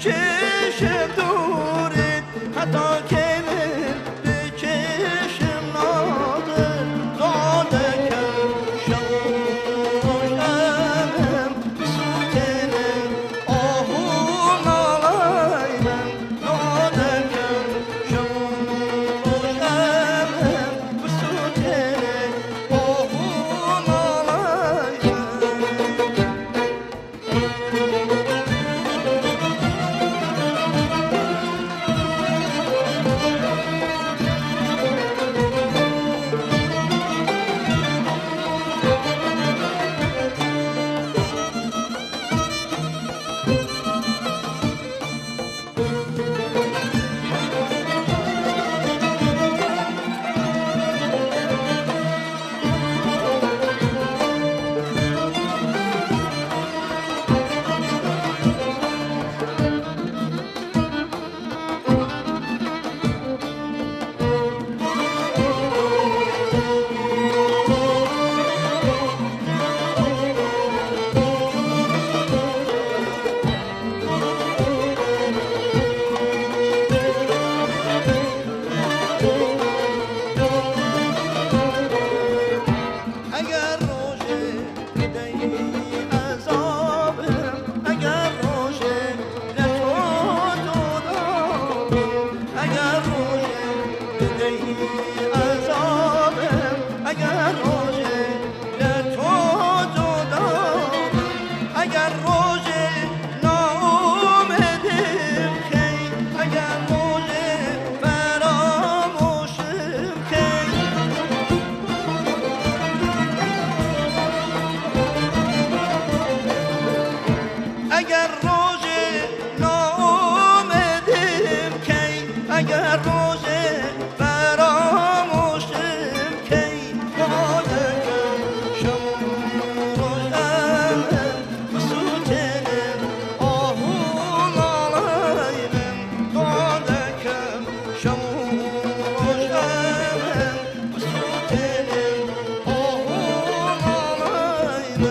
بکشم دورت حتی که من بکشم نازت زاده کن شموشم بسوتنم آهون آلایم زاده کن شموشم بسوتنم آهون آلایم اگر روشه بدهی عذابم اگر روشه لتو جدابم اگر روشه بدهی عذابم اگر روشه لتو جدابم اگر روشه ناامیدم کی اگر روشه فراموشم کی اگر روز ناامیدم کی اگر روز فراموشم کی یاده کن شموشم بسوتنم آهون آلایم یاده کن شموشم بسوتنم آهون آلایم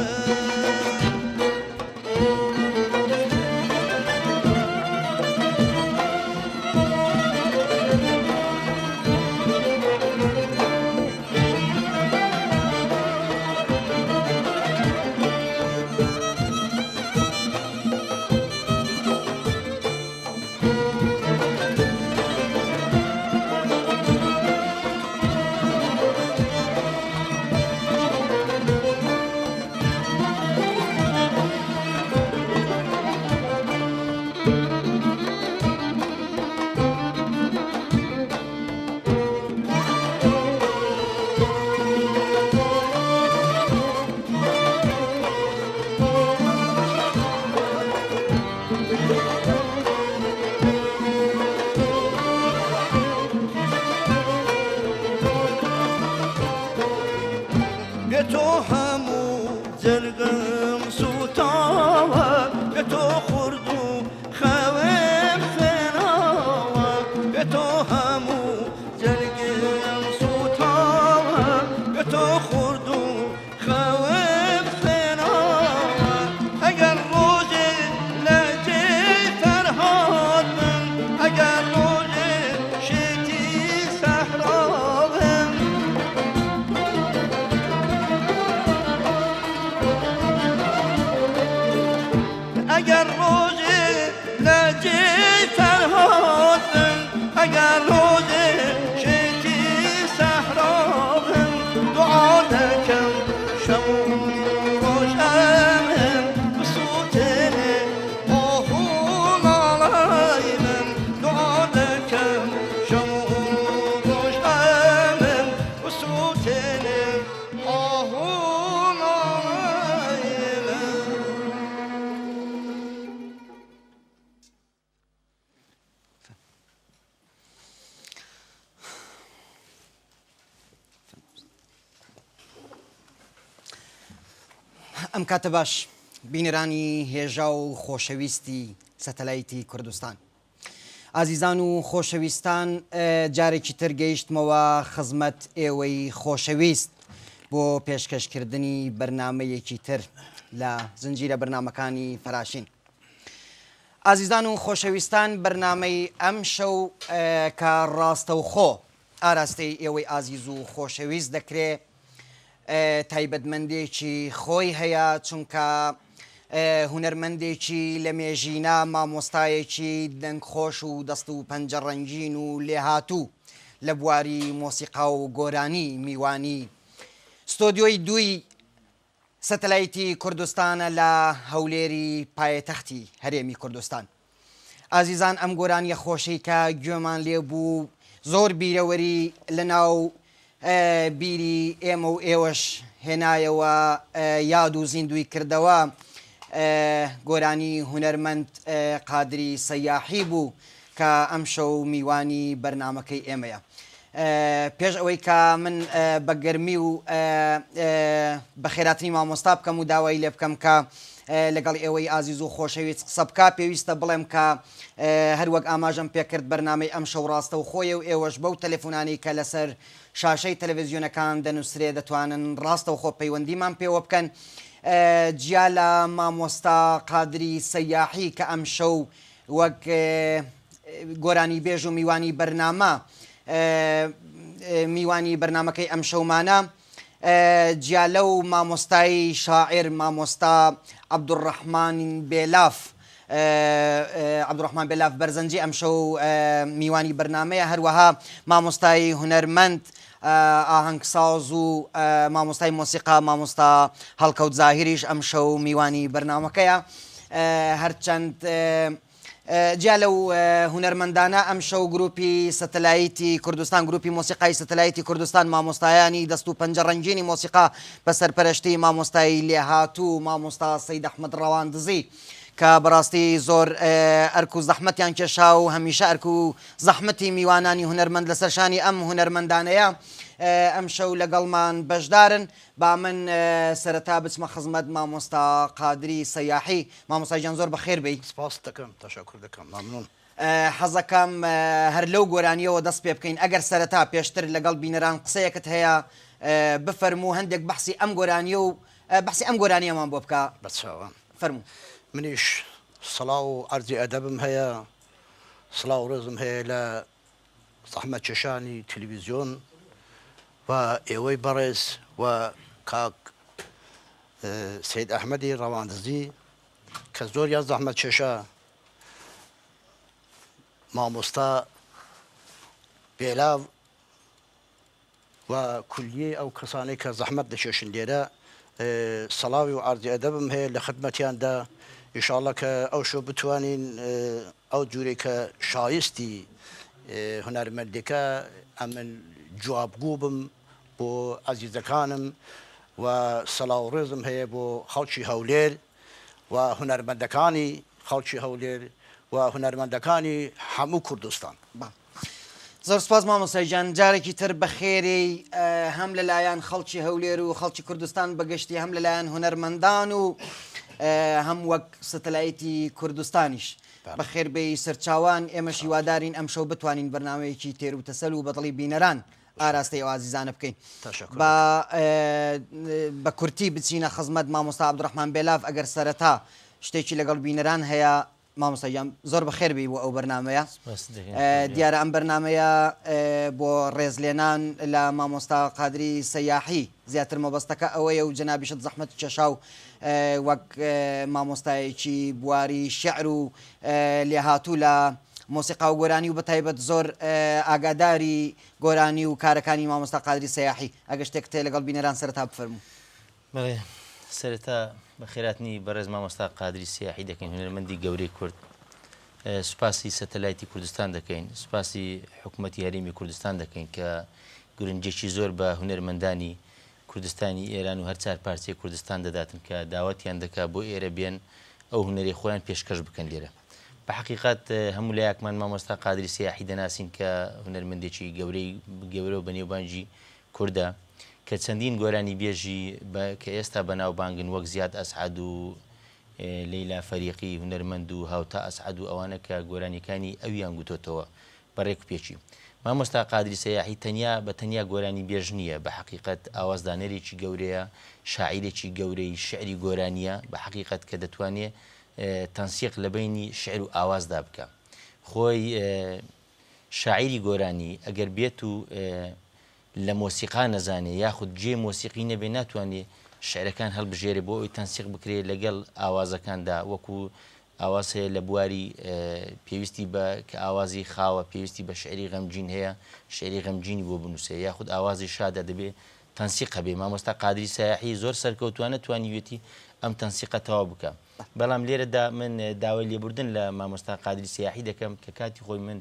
به تو همو زرگم سوتاوه به تو خوردو خویم فناوه به تو همو زرگم سوتاوه به تو خوردو خویم فناوه اگر روز لجه فرهاد من اگر روز شتی صحراوم اگر روز لجه فرهادم اگر روز شتی صحراوم دعا دکم شمون روشم بسوتنه آهون آلایم دعا دکم شمون روشم بسوتنه آهون آلایم ئەم کاتە باش بینەرانی هێژا و خۆشەویستی سەتەلایتی کوردستان ئازیزان و خۆشەویستان جارێکی تر گەیشتمەوە خزمەت ئێوەی خۆشەویست بۆ پێشکەشکردنی بەرنامەیەکی تر لە زنجیرە بەرنامەکانی فەراشین ئازیزان و خۆشەویستان بەرنامەی ئەم شەو کە ڕاستەوخۆ ئاراستەی ئێوەی ئازیز و خۆشەویست دەکرێت تایبەتمەندێکی خۆی هەیە چونکە هونەرمەندێکی لە مێژینە مامۆستایەکی دەنگخۆش و دەست و پەنجەڕەنگین و لێهاتوو لە بواری مۆسیقا و گۆرانی میوانی ستۆدیۆی دووی سەتەلایتی کوردستانە لە هەولێری پایتەختی هەرێمی کوردستان. ئازیزان ئەم گۆرانیە خۆشەی کە گوێمان لێ بوو زۆر بیرەوەری لە ناو بیری ئێمە و ئێوەش هێنایەوە یاد و زیندوی کردەوە گۆرانی هونەرمەند قادری سەیاحی بوو کە ئەم شەو میوانی بەرنامەکەی ئێمەیە. پێش ئەوەی کە من بە گەرمی و بە خێراتنی مامۆستا بکەم و داوای لێ بکەم کە لەگەڵ ئێوەی ئازیز و خۆشەویست قسە بکە پێویستە بڵێم کە هەروەک ئاماژەم پێکرد بەرنامەی ئەم شەو ڕاستە و خۆیە و ئێوەش بەو تەلەفۆنانی کە لەسەر شاشەی تەلەڤیزیۆنەکان دەنووسرێ دەتوانن ڕاستە و خۆ پەیوەندیمان پێوە بکەن جیا لە مامۆستا قادری سەیاحی کە ئەم شەو وەک گۆرانی بێژ و میوانی بەرنامە میوانی بەرنامەکەی ئەم شەومانە جیا لەو مامۆستای شاعر مامۆستا عەبدوڕەحمان بێلاف عەبدوڕەحمان بێلاف بەرزەنجی ئەم شەو میوانی بەرنامەیە هەروەها مامۆستای هونەرمەند ئاهەنگساز و مامۆستای مۆسیقا مامۆستا هەڵکەوت زاهیریش ئەم شەو میوانی بەرنامەکەیە هەرچەند جیا لەو هونەرمەندانە ئەم شەو گروپی سەتەلایتی کوردستان گروپی مۆسیقای سەتەلایتی کوردستان مامۆستایانی دەست و پەنجەڕەنگینی مۆسیقا بە سەرپەرشتی مامۆستای لێهاتوو مامۆستا سەید ئەحمەد ڕەواندزی کە بەڕاستی زۆر ئەرک و زەحمەتیان کێشا و هەمیشە ئەرک و زەحمەتی میوانانی هونەرمەند لەسەرشانی ئەم هونەرمەندانەیە ئەم شەو لەگەڵمان بەشدارن با من سەرەتا بچمە خزمەت مامۆستا قادری سەیاحی مامۆستای جان زۆر بەخێر بی سپاس دەکەم تەشەکر دەکەم مەمنون حەزەکەم هەر لەو گۆرانیەوە دەست پێ بکەین ئەگەر سەرەتا پێشتر لەگەڵ بینەران قسەیەکت هەیە بفەرموو هەندێک بەحسی ئەم گۆرانیە و بەحسی ئەم گۆرانیەمان بۆ بکە بەچاوان فەرموو منیش سڵاو و عەرزی ئەدەبم هەیە سڵاو و ڕێزم هەیە لە زەحمەتکێشانی تەلەڤیزیۆن و ئێوەی بەڕێز و کاک سەید ئەحمەدی ڕەواندزی کە زۆریان زەحمەتکێشە مامۆستا بێلاو و کولیەی ئەو کەسانەی کە زەحمەت دەکێشن لێرە سەڵاوی و عەرزی ئەدەبم هەیە لە خدمەتیاندا ئینشاڵڵا کە ئەو شەو بتوانین ئەو جوورێک کە شایستی هونەرمەندێکە ئەمن جوابگوو بم بۆ عەزیزەکانم و سەڵاو ڕێزم هەیە بۆ خەڵکی هەولێر و هونەرمەندەکانی خەڵکی هەولێر و هونەرمەندەکانی هەموو کوردستان. زۆر سپاس مامۆستای جان جارێکی تر بەخێرەی هەم لەلایەن خەڵکی هەولێر و خەڵکی کوردستان بەگشتی هەم لەلایەن هونەرمەندان و هەم وەک سەتەلایتی کوردستانیش بەخێر بێی سەرچاوان ئێمەش هیوادارین ئەم شەو بتوانین بەرنامەیەکی تێر و تەسەل و بەدڵی بینەران ئاراستەی ئەو ئازیزانە بکەین بە کورتی بچینە خزمەت مامۆستا عەبدوڕەحمان بێلاف ئەگەر سەرەتا شتێکی لەگەڵ بینەران هەیە مامۆستای جان زۆر بەخێر بی بۆ ئەو بەرنامەیە دیارە ئەم بەرنامەیە بۆ ڕێزلێنان لە مامۆستا قادری سەیاحی زیاتر مەبەستەکە ئەوەیە و جەنابیشت زەحمەت کێشا و وەک مامۆستایەکی بواری شێعر و لێهاتوو لە مۆسیقا و گۆرانی و بەتایبەت زۆر ئاگاداری گۆرانی و کارەکانی مامۆستا قادری سەیاحی ئەگەر شتێک تێ لەگەڵ بینەران سەرەتا بفەرموو. بەڵێ سەرەتا بە خێراتنی بەڕێز مامۆستا قادری سیاحی دەکەین هونەرمەندی گەورەی کورد سوپاسی سەتەلایتی کوردستان دەکەین سوپاسی حکوومەتی هەرێمی کوردستان دەکەین کە گرنگێکی زۆر بە هونەرمەندانی کوردستانی ئێران و هەر چار پارچەی کوردستان دەداتن کە داوەتیان دەکات بۆ ئێرە بێن ئەو هونەری خۆیان پێشکەش بکەن لێرە بە حقیقت هەموو لایەکمان مامۆستا قادری سیاحی دەناسین کە هونەرمەندێکی گەورە و بەنێوبانجی کووردە کە چەندین گۆرانی بێژی کە ئێستا بەناوبانگن وەک زیاد ئەسعەد و لەیلا فەریقی هونەرمەند و هاوتا ئەسعەد و ئەوانە کە گۆرانیەکانی ئەویان گوتۆتەوە بەڕێک پێچی مامۆستا قادری سەیاحی تەنیا بە تەنیا گۆرانی بێژ نییە بە حقیقت ئاوازدانەرێکی گەورەیە شاعیرێکی گەورەی شعری گۆرانیە بە حقیقت کە دەتوانێت تەنسیق لە بینی شعر و ئاوازدا بکە خۆی شاعیری گۆرانی ئەگەر بێت و لە مۆسیقا نەزانێ یاخود جێ مۆسیقی نەبێ ناتوانێت شعرەکان هەڵبژێرێ بۆ ئەوی تەنسیق بکرێت لەگەڵ ئاوازەکاندا وەکو ئاواز هەیە لە بواری پێویستی بە کە ئاوازی خاوە پێویستی بە شعری غەمجین هەیە شعری غەمجینی بۆ بنووسێ یاخود ئاوازی شادە دەبێ تەنسیق هەبێ مامۆستا قادری سایاحی زۆر سەرکەوتوانە توانیوێتی ئەم تەنسیقە تەواو بکە بەڵام لێرەدا من داوای لێبوردن لە مامۆستا قادری سیاحی دەکەم کە کاتی خۆی من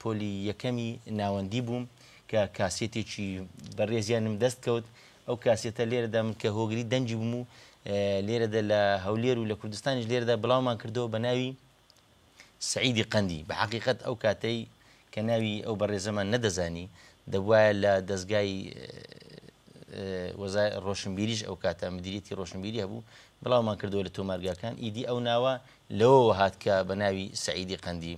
پۆلی یەکەمی ناوەندی بووم کە کاسێتێکی بەڕێزیانم دەست کەوت ئەو کاسێتە لێرەدا من کە هۆگری دەنجی بووم و لێرەدا لە هەولێر و لە کوردستانیش لێرەدا بڵاومان کردەوە بە ناوی سعیدی قەندی بە حەقیقەت ئەو کاتەی کە ناوی ئەو بەڕێزەمان نەدەزانی دەبوایە لە دەستگای ڕۆشنبیریش ئەو کاتە مدیریەتی ڕۆشنبیری هەبوو بڵاومان کردەوە لە تۆمارگاکان ئیدی ئەو ناوە لەوەوە هات کە بە ناوی سعیدی قەندی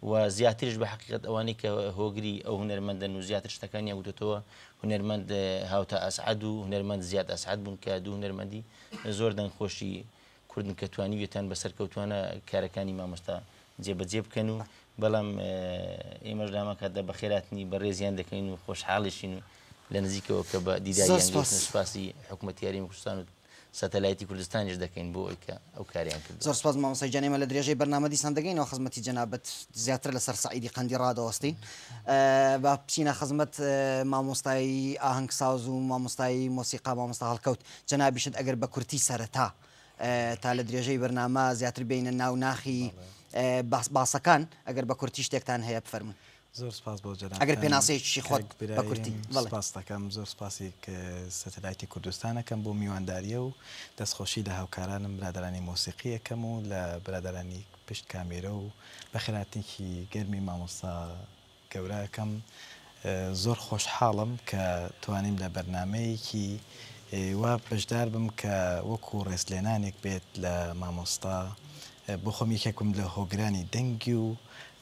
و زیاترش بە حقیقت ئەوانەی کە هۆگری ئەو هونەرمەندن و زیاتر شتەکانی وتۆتەوە هونەرمەند هاوتە ئەسعەد و هونەرمەند زیاد ئەسعەد بوون کە دوو هونەرمەندی زۆر دەنگخۆشی کوردن کە توانیوێتان بەسەر کەوتوانە کارەکانی مامۆستا جێبەجێ بکەن و بەڵام ئێمەش لامە کاتدا بە خێراتنی بەڕێزیان دەکەین و خۆشحاڵیشین و لە نزیکەوە کە بە دیداریان سوپاسی حکوومەتی یاریمی کوردستان و سەتەلایەتی کوردستانیش دەکەین بۆ ئەوی کە ئەو کاریان کرد زۆر سپاس مامۆستای جانێمە لە درێژەی بەرنامە دیسان دەگەینەوە خزمەتی جەنابەت زیاتر لەسەر سعیدی قەندی ڕادەوەستین با بچینە خزمەت مامۆستایی ئاهەنگساز و مامۆستایی مۆسیقا مامۆستا هەڵکەوت جەنابیشت ئەگەر بە کورتی سەرەتا تا لە درێژەی بەرنامە زیاتر بینە ناو ناخی باسەکان ئەگەر بە کورتی شتێکتان هەیە بفەرمون زۆر سپاس بۆ جەناب ئەگەر پێناسەیەکی خۆت بە کورتی سپاس دەکەم زۆر سپاسی سەتەلایتی کوردستانەکەم بۆ میوانداریە و دەستخۆشی لە هاوکارانم برادرانی مۆسیقیەکەم و لە برادرانی پشت کامێرە و بە خێراتێکی گەرمی مامۆستا گەورەکەم زۆر خۆشحاڵم کە توانیم لە بەرنمەیەکی وا بەشدار بم کە وەکو ڕێزلێنانێک بێت لە مامۆستا بۆ خۆم یەکێکم لە هۆگرانی دەنگی و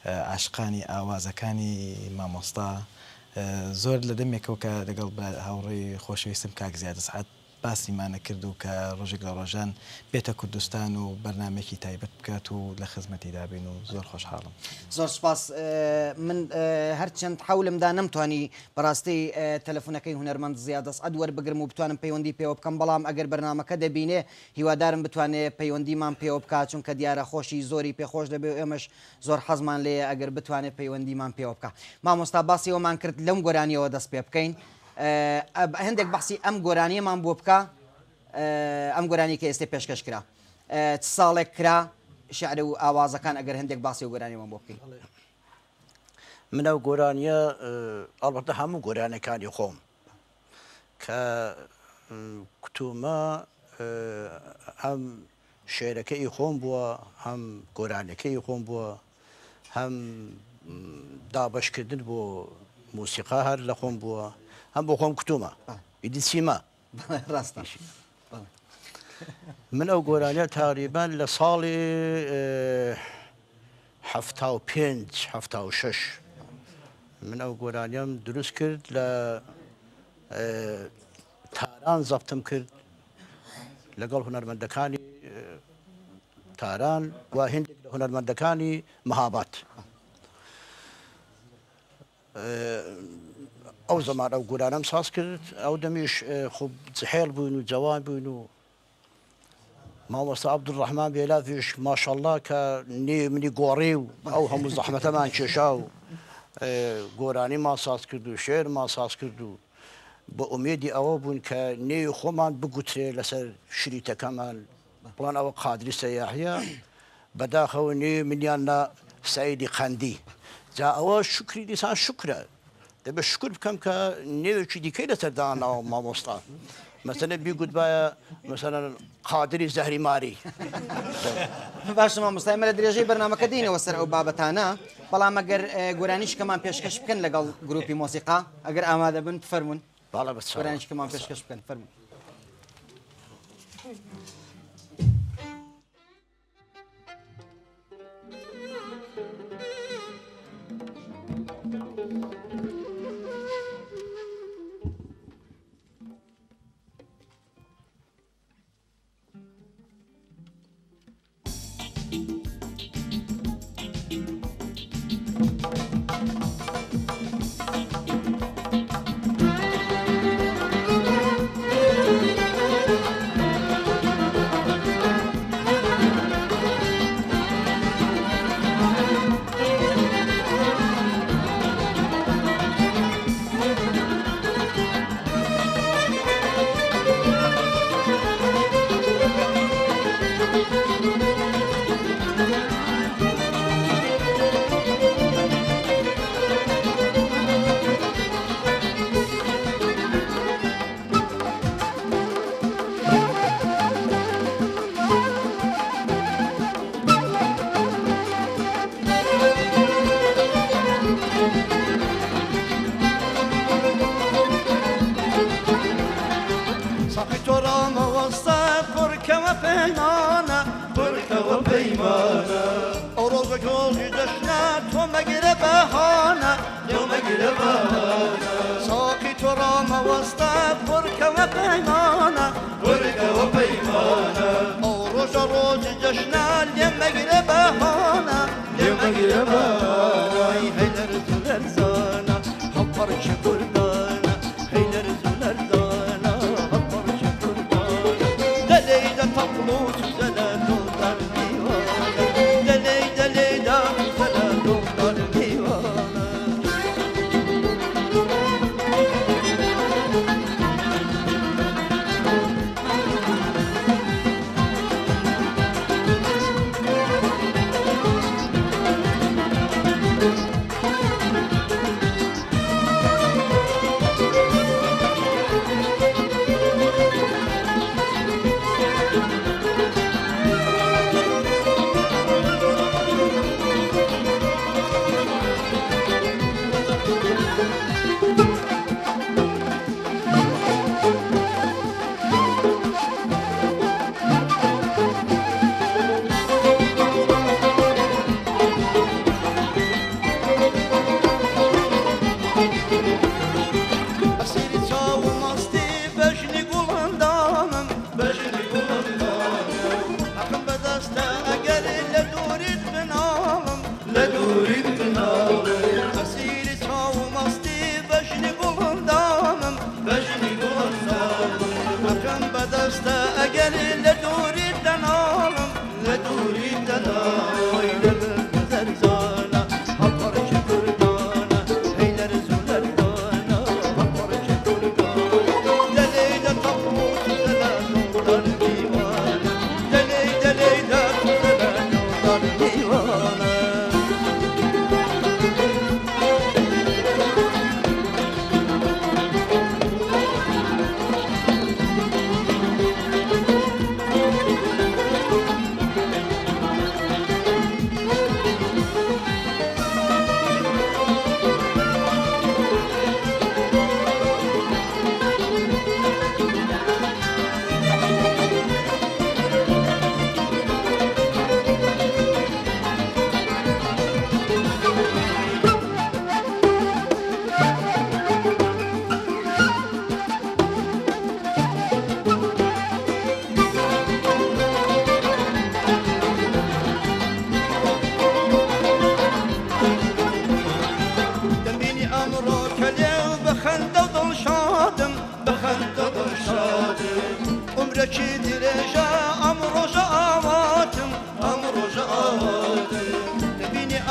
عاشقانی ئاوازەکانی مامۆستا زۆر لە دەمێکەوە کە لەگەڵ هاوڕێی خۆشەویستم کاک زیاد ئەسعەد باسیمانە کرد و کە ڕۆژێک لە ڕۆژان بێتە کوردستان و بەرنمێکی تایبەت بکات و لە خزمەتی دابین و زۆر خۆشحاڵم زۆر سپاس من هەرچەند حولمدا نەمتوانی بەڕاستی تەلەفۆنەکەی هونەرمەند زیاد ئەسعەد وەربگرم و بتوانم پەیوەندی پێوە بکەم بەڵام ئەگەر بەرنامەکە دەبینێ هیوادارم بتوانێت پەیوەندیمان پێوە بکات چونکە دیارە خۆشی زۆری پێخۆش دەبێت و ئێمەش زۆر حەزمان لێ ئەگەر بتوانێت پەیوەندیمان پێوە بکە مامۆستا باسی ئەومان کرد لەم گۆرانیەوە دەست پێ بکەین هەندێک بەحسی ئەم گۆرانیەمان بۆ بکە ئەم گۆرانی کە ئێستا پێشکەش کرا چ ساڵێک کرا شعر و ئاوازەکان ئەگەر هەندێک باسی و گۆرانیەوەمان بۆ بکەین من ئەو گۆرانیە ئەڵبەتە هەموو گۆرانەکانی خۆم کە کتومە هەم شێرەکەی خۆم بووە هەم گۆرانەکەی خۆم بووە هەم دابشکردن بۆ موسیقا هەر لە خۆم بووە هەم بۆ خۆم کتومە ئیدی چیمە ڕاستە من ئەو گۆرانیە تاریبان لە ساڵی 1976 من ئەو گۆرانیم دروست کرد لە تاران زەبتم کرد لەگەڵ هونەرمەندەکانی تاران و هەندێک لە هونەرمەندەکانی مەهاباد ئەو زەمان ئەو گۆرانەم ساز کرد ئەو دەمیش خوب جحێڵ بووین و جوان بووین و مامۆستا عەبدوڕەحمان بێلافیش ماشەڵڵا کە منی گۆڕی و ئەو هەموو زەحمەتەمان کێشا و گۆرانیمان ساز کرد و شێرمان ساز کرد و بە ئومێدی ئەوە بوون کە نێوی خۆمان بگوترێ لەسەر شریتەکەمان بڵان ئەوە قادری سەیاحیە بەداخەوە نێوی منیاننا سەعیدی قەندی جا ئەوە شکری دیسان شکرە دەبێت شکر بکەم کە نێوێکی دیکەی لەسەردانەوە مامۆستا مەسەلە بیگوت باە مەسەلەن قادری زەهری ماری باشە مامۆستا ئێمە لە درێژەی بەرنامەکە دێنەوە سەر ئەو بابەتانە بەڵام ئەگەر گۆرانیشکەمان پێشکەش بکەن لەگەڵ گروپی مۆسیقا ئەگەر ئامادە بن بفەرمون باڵە بەچ گۆرانیشکەمان پێشکەش بکەن فەرمون ساقي ترى ما وصى بركة وبيمانة بركة وبيمانة أروز كل جشنات ومقرب بهانة يوم مقرب بهانة ساقي ترى ما وصى بركة وبيمانة بركة وبيمانة أروز جشنات يوم مقرب بهانة يوم مقرب بهانة هيدر زلال زانا حبر شكر دانا هيدر زلال دانا تطلوت زلال دار ديوانا دلي دلي دار زلال دار ديوانا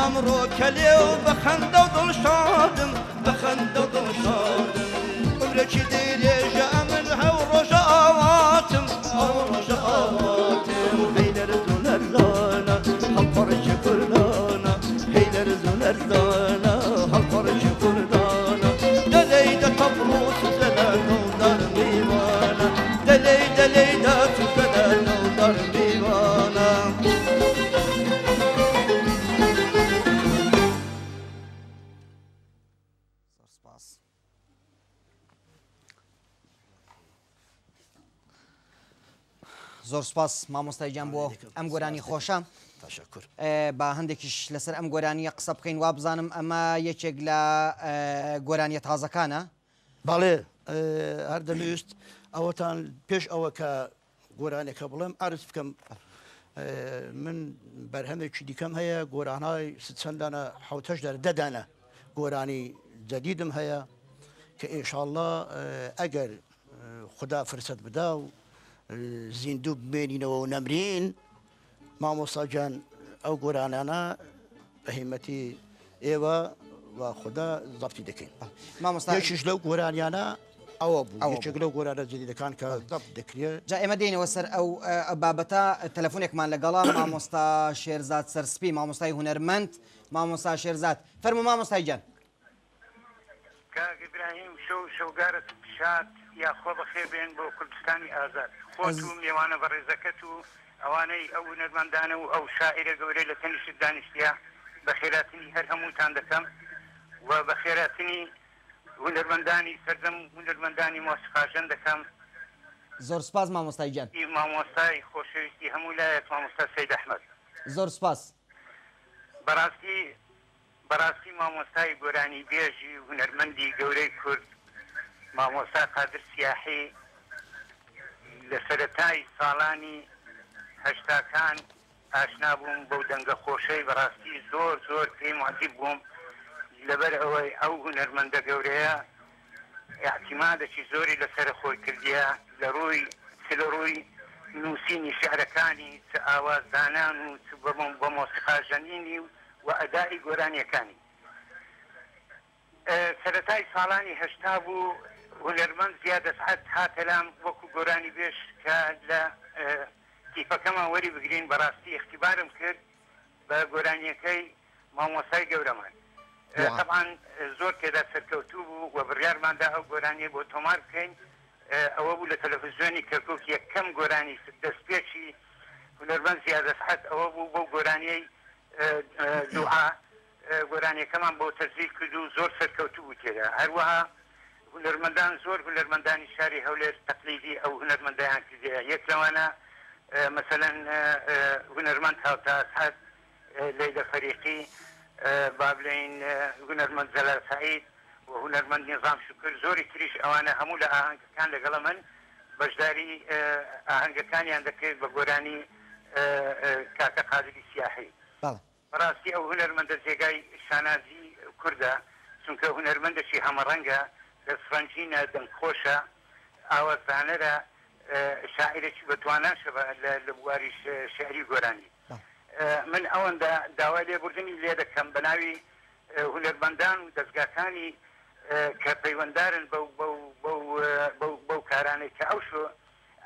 امرو کلیو بخنده و دل شادم بخنده و دل شادم عمر چی دیلی جامن هاو رجا آواتم هاو رجا آواتم هیدر زولر دانا حفر شکر دانا هیدر زولر دانا حفر شکر دانا دلی دا تبروس زلال دار میوانا دلی دا زلال دار میوانا زۆر سپاس مامۆستای گیان بۆ ئەم گۆرانی خۆشە تشکر با هەندێکیش لەسەر ئەم گۆرانیە قسە بکەین وا بزانم ئەمە یەکێک لە گۆرانیە تازەکانە بەڵێ هەر دەمویست ئەوەتان پێش ئەوە کە گۆرانێکە بڵێم ئارز بکەم من بەرهەمێکی دیکەم هەیە گۆرانهای چەندانە حوتەش دەدانە گۆرانی جەدیدم هەیە کە ئینشاءالله ئەگەر خدا فرسەت بدا و زیندوو بمێنینەوە و نەمرین مامۆستاجان ئەو گۆرانانە بە هیمەتی ئێوە و خدا زەبتی دەکەین یەکیش لەو گۆرانیانە ئەوە بوو ئەوە یەکێک لەو گۆرانە جدیدەکان کە دەکرێت جا ئێمە دێنەوە سەر ئەو بابەتە تەلەفۆنێکمان لەگەڵا مامۆستا شێرزاد سەرسپی مامۆستای هونەرمەند مامۆستا شێرزاد فەرموو مامۆستای گیان کاک ئیبراهیم شەوگارت شاد یاخوا بەخێر بێن بۆ کوردستانی ئازاد خۆت و میێوانە بەڕێزەکەت و ئەوانەی ئەو هونەرمەندانە و ئەو شاعرە گەورەی لە تەنیشت دانیشتیا بە خێراتنی هەر هەمووتان دەکەم و بە خێراتنی هونەرمەندانی سەردەم هونەرمەندانی مۆسیقاژەن دەکەم زۆر سپاس مامۆستای گیان مامۆستای خۆشەویستی هەموو لایەک مامۆستا سەید ئەحمەد زۆر سپاس بەڕاستی مامۆستای گۆرانی بێژی هونەرمەندی گەورەی کورد مامۆستا قادر سیاحی لە سەرەتای ساڵانی هەشتاکان ئاشنا بووم بەو دەنگە خۆشەی بەڕاستی زۆر پێی معجب بووم لەبەر ئەوەی ئەو هونەرمەندە گەورەیە احتیمادێکی زۆری لەسەر خۆی کردیە لە ڕووی نووسینی شعرەکانی چ ئاوازدانان و بە مۆسیقاژەنینی و ئەدای گۆرانیەکانی سەرەتای ساڵانی هەشتا بوو هونەرمەند زیادە سعەت هاتەلام وەکو گۆرانی بێش کە لە تیپەکەمان وەری بگرین بەڕاستی اختیبارم کرد بە گۆرانیەکەی مامۆسای گەورەمان طبعا زۆر تێدا سەرکەوتوو بوو و بڕیارماندا ئەو گۆرانیە بۆ تۆمار بکەین ئەوە بوو لە تەلەڤیزیۆنی کەرکووک یەکەم گۆرانی دەستپێکی هونەرمەند زیادە سعەت ئەوە بوو بۆ گۆرانیەی دوعا گۆرانیەکەمان بۆ تەزویر کرد و زۆر سەرکەوتوو بوو تێدا هەروەها هونەرمەندان زۆر هونەرمەندانی شاری هەولێر تەقلیدی ئەو هونەرمەندایان کردیە یەک لەوانە مثلا هونەرمەند هاوتا ئەسعەد لەیلە فەریقی با بڵێین هونەرمەند زەلال سەعید و هونەرمەند نیظام شوکر زۆری تریش ئەوانە هەموو لە ئاهەنگەکان لەگەڵە من بەشداری ئاهەنگەکانیان دەکرێت بە گۆرانی کاکە قادری سیاحی بەڕاستی ئەو هونەرمەندە جێگای شانازی کووردە چونکە هونەرمەندەشی هەمەڕەنگە لە سفەنجینە دەنگخۆشە ئاوازدانەرە شاعرێکی بەتواناشە لە بواری شعری گۆرانی من ئەوەندە داوای لێبوردنی لێ دەکەم بە ناوی هونەرمەندان و دەستگاکانی کە پەیوەنددارن بەو کارانەی کە ئەو شۆ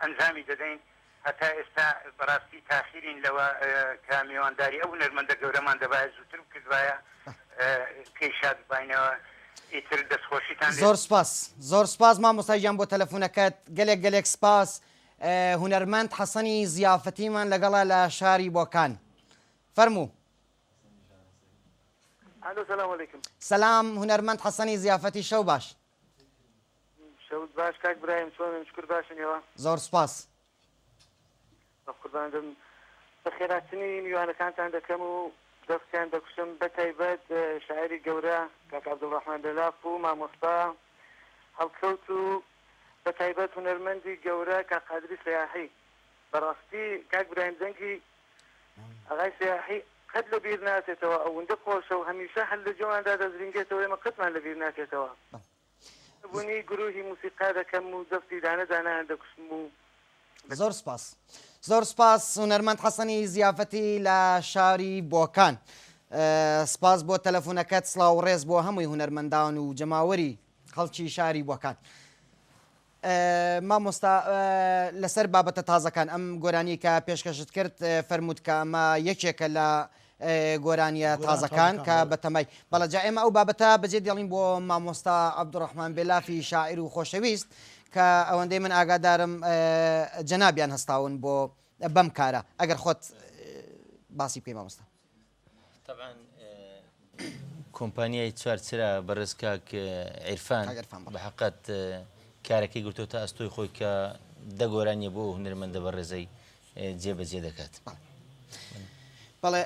ئەنجامی دەدەین هەتا ئێستا بەڕاستی تاخیرین لەوە کە میێوانداری ئەو هونەرمەندە گەورەمان دەبایە زووتر بکردوایە پێی شاد ببینەوە ئیتر دەستخۆشیتان زۆر سپاس مامۆستای گیان بۆ تەلەفۆنەکەت گەلێک سپاس هونەرمەند حەسەنی زیافەتیمان لەگەڵا لە شاری بۆکان فەرموو سلام علیکم سەلام هونەرمەند حەسەنی زیافەتی شەو باش شەوت باش کاک برایم چۆنن شکر باشنەوە زۆر سپاس قورباندم بە خێراتنی میوانەکانتان دەکەم و دەستیان دەکوشم بە تایبەت شاعری گەورە کاک عەبدوڵڕەحمان دەلاف و مامۆستا هەڵکەوت و بە تایبەت هونەرمەندی گەورە کاک قادری سیاحی بەڕاستی کاک برایم دەنگی ئاغای سیاحی قەت لە بیر ناچێتەوە ئەوەندە خۆشە و هەمیشە هەر لە جۆواندا دەزرینگێتەوە ئێمە قەتمان لە بیر ناچێتەوە بوونی گروهی موسیقا دەکەم و دەستی دانەدانیان دەکوشم و زۆر سپاس هونەرمەند حەسەنی زیافەتی لە شاری بۆکان سپاس بۆ تەلەفۆنەکەت سڵاو و ڕێز بۆ هەمووی هونەرمەندان و جەماوەری خەڵکی شاری بۆکان مامۆستا لەسەر بابەتە تازەکان ئەم گۆرانی کە پێشکەشت کرد فەرمووت کە ئەمە یەکێکە لە گۆرانیە تازەکان کە بەتەمای بەڵە جا ئێمە ئەو بابەتە بەجێ دێڵین بۆ مامۆستا عەبدوڕەحمان بێلافی شاعیر و خۆشەویست کە ئەوەندەی من ئاگادارم جەنابیان هەستاون بۆ بەم کارە ئەگەر خۆت باسی بکەی مامۆستا طبعا کۆمپانیای چوارچرا بەڕێز کاک عیرفان بەحەقەت کارەکەی گرتوتە ئەستۆی خۆی کە دەگۆرانیە بۆ هونەرمەندە بەڕێزەی جێبەجێ دەکات بەڵێ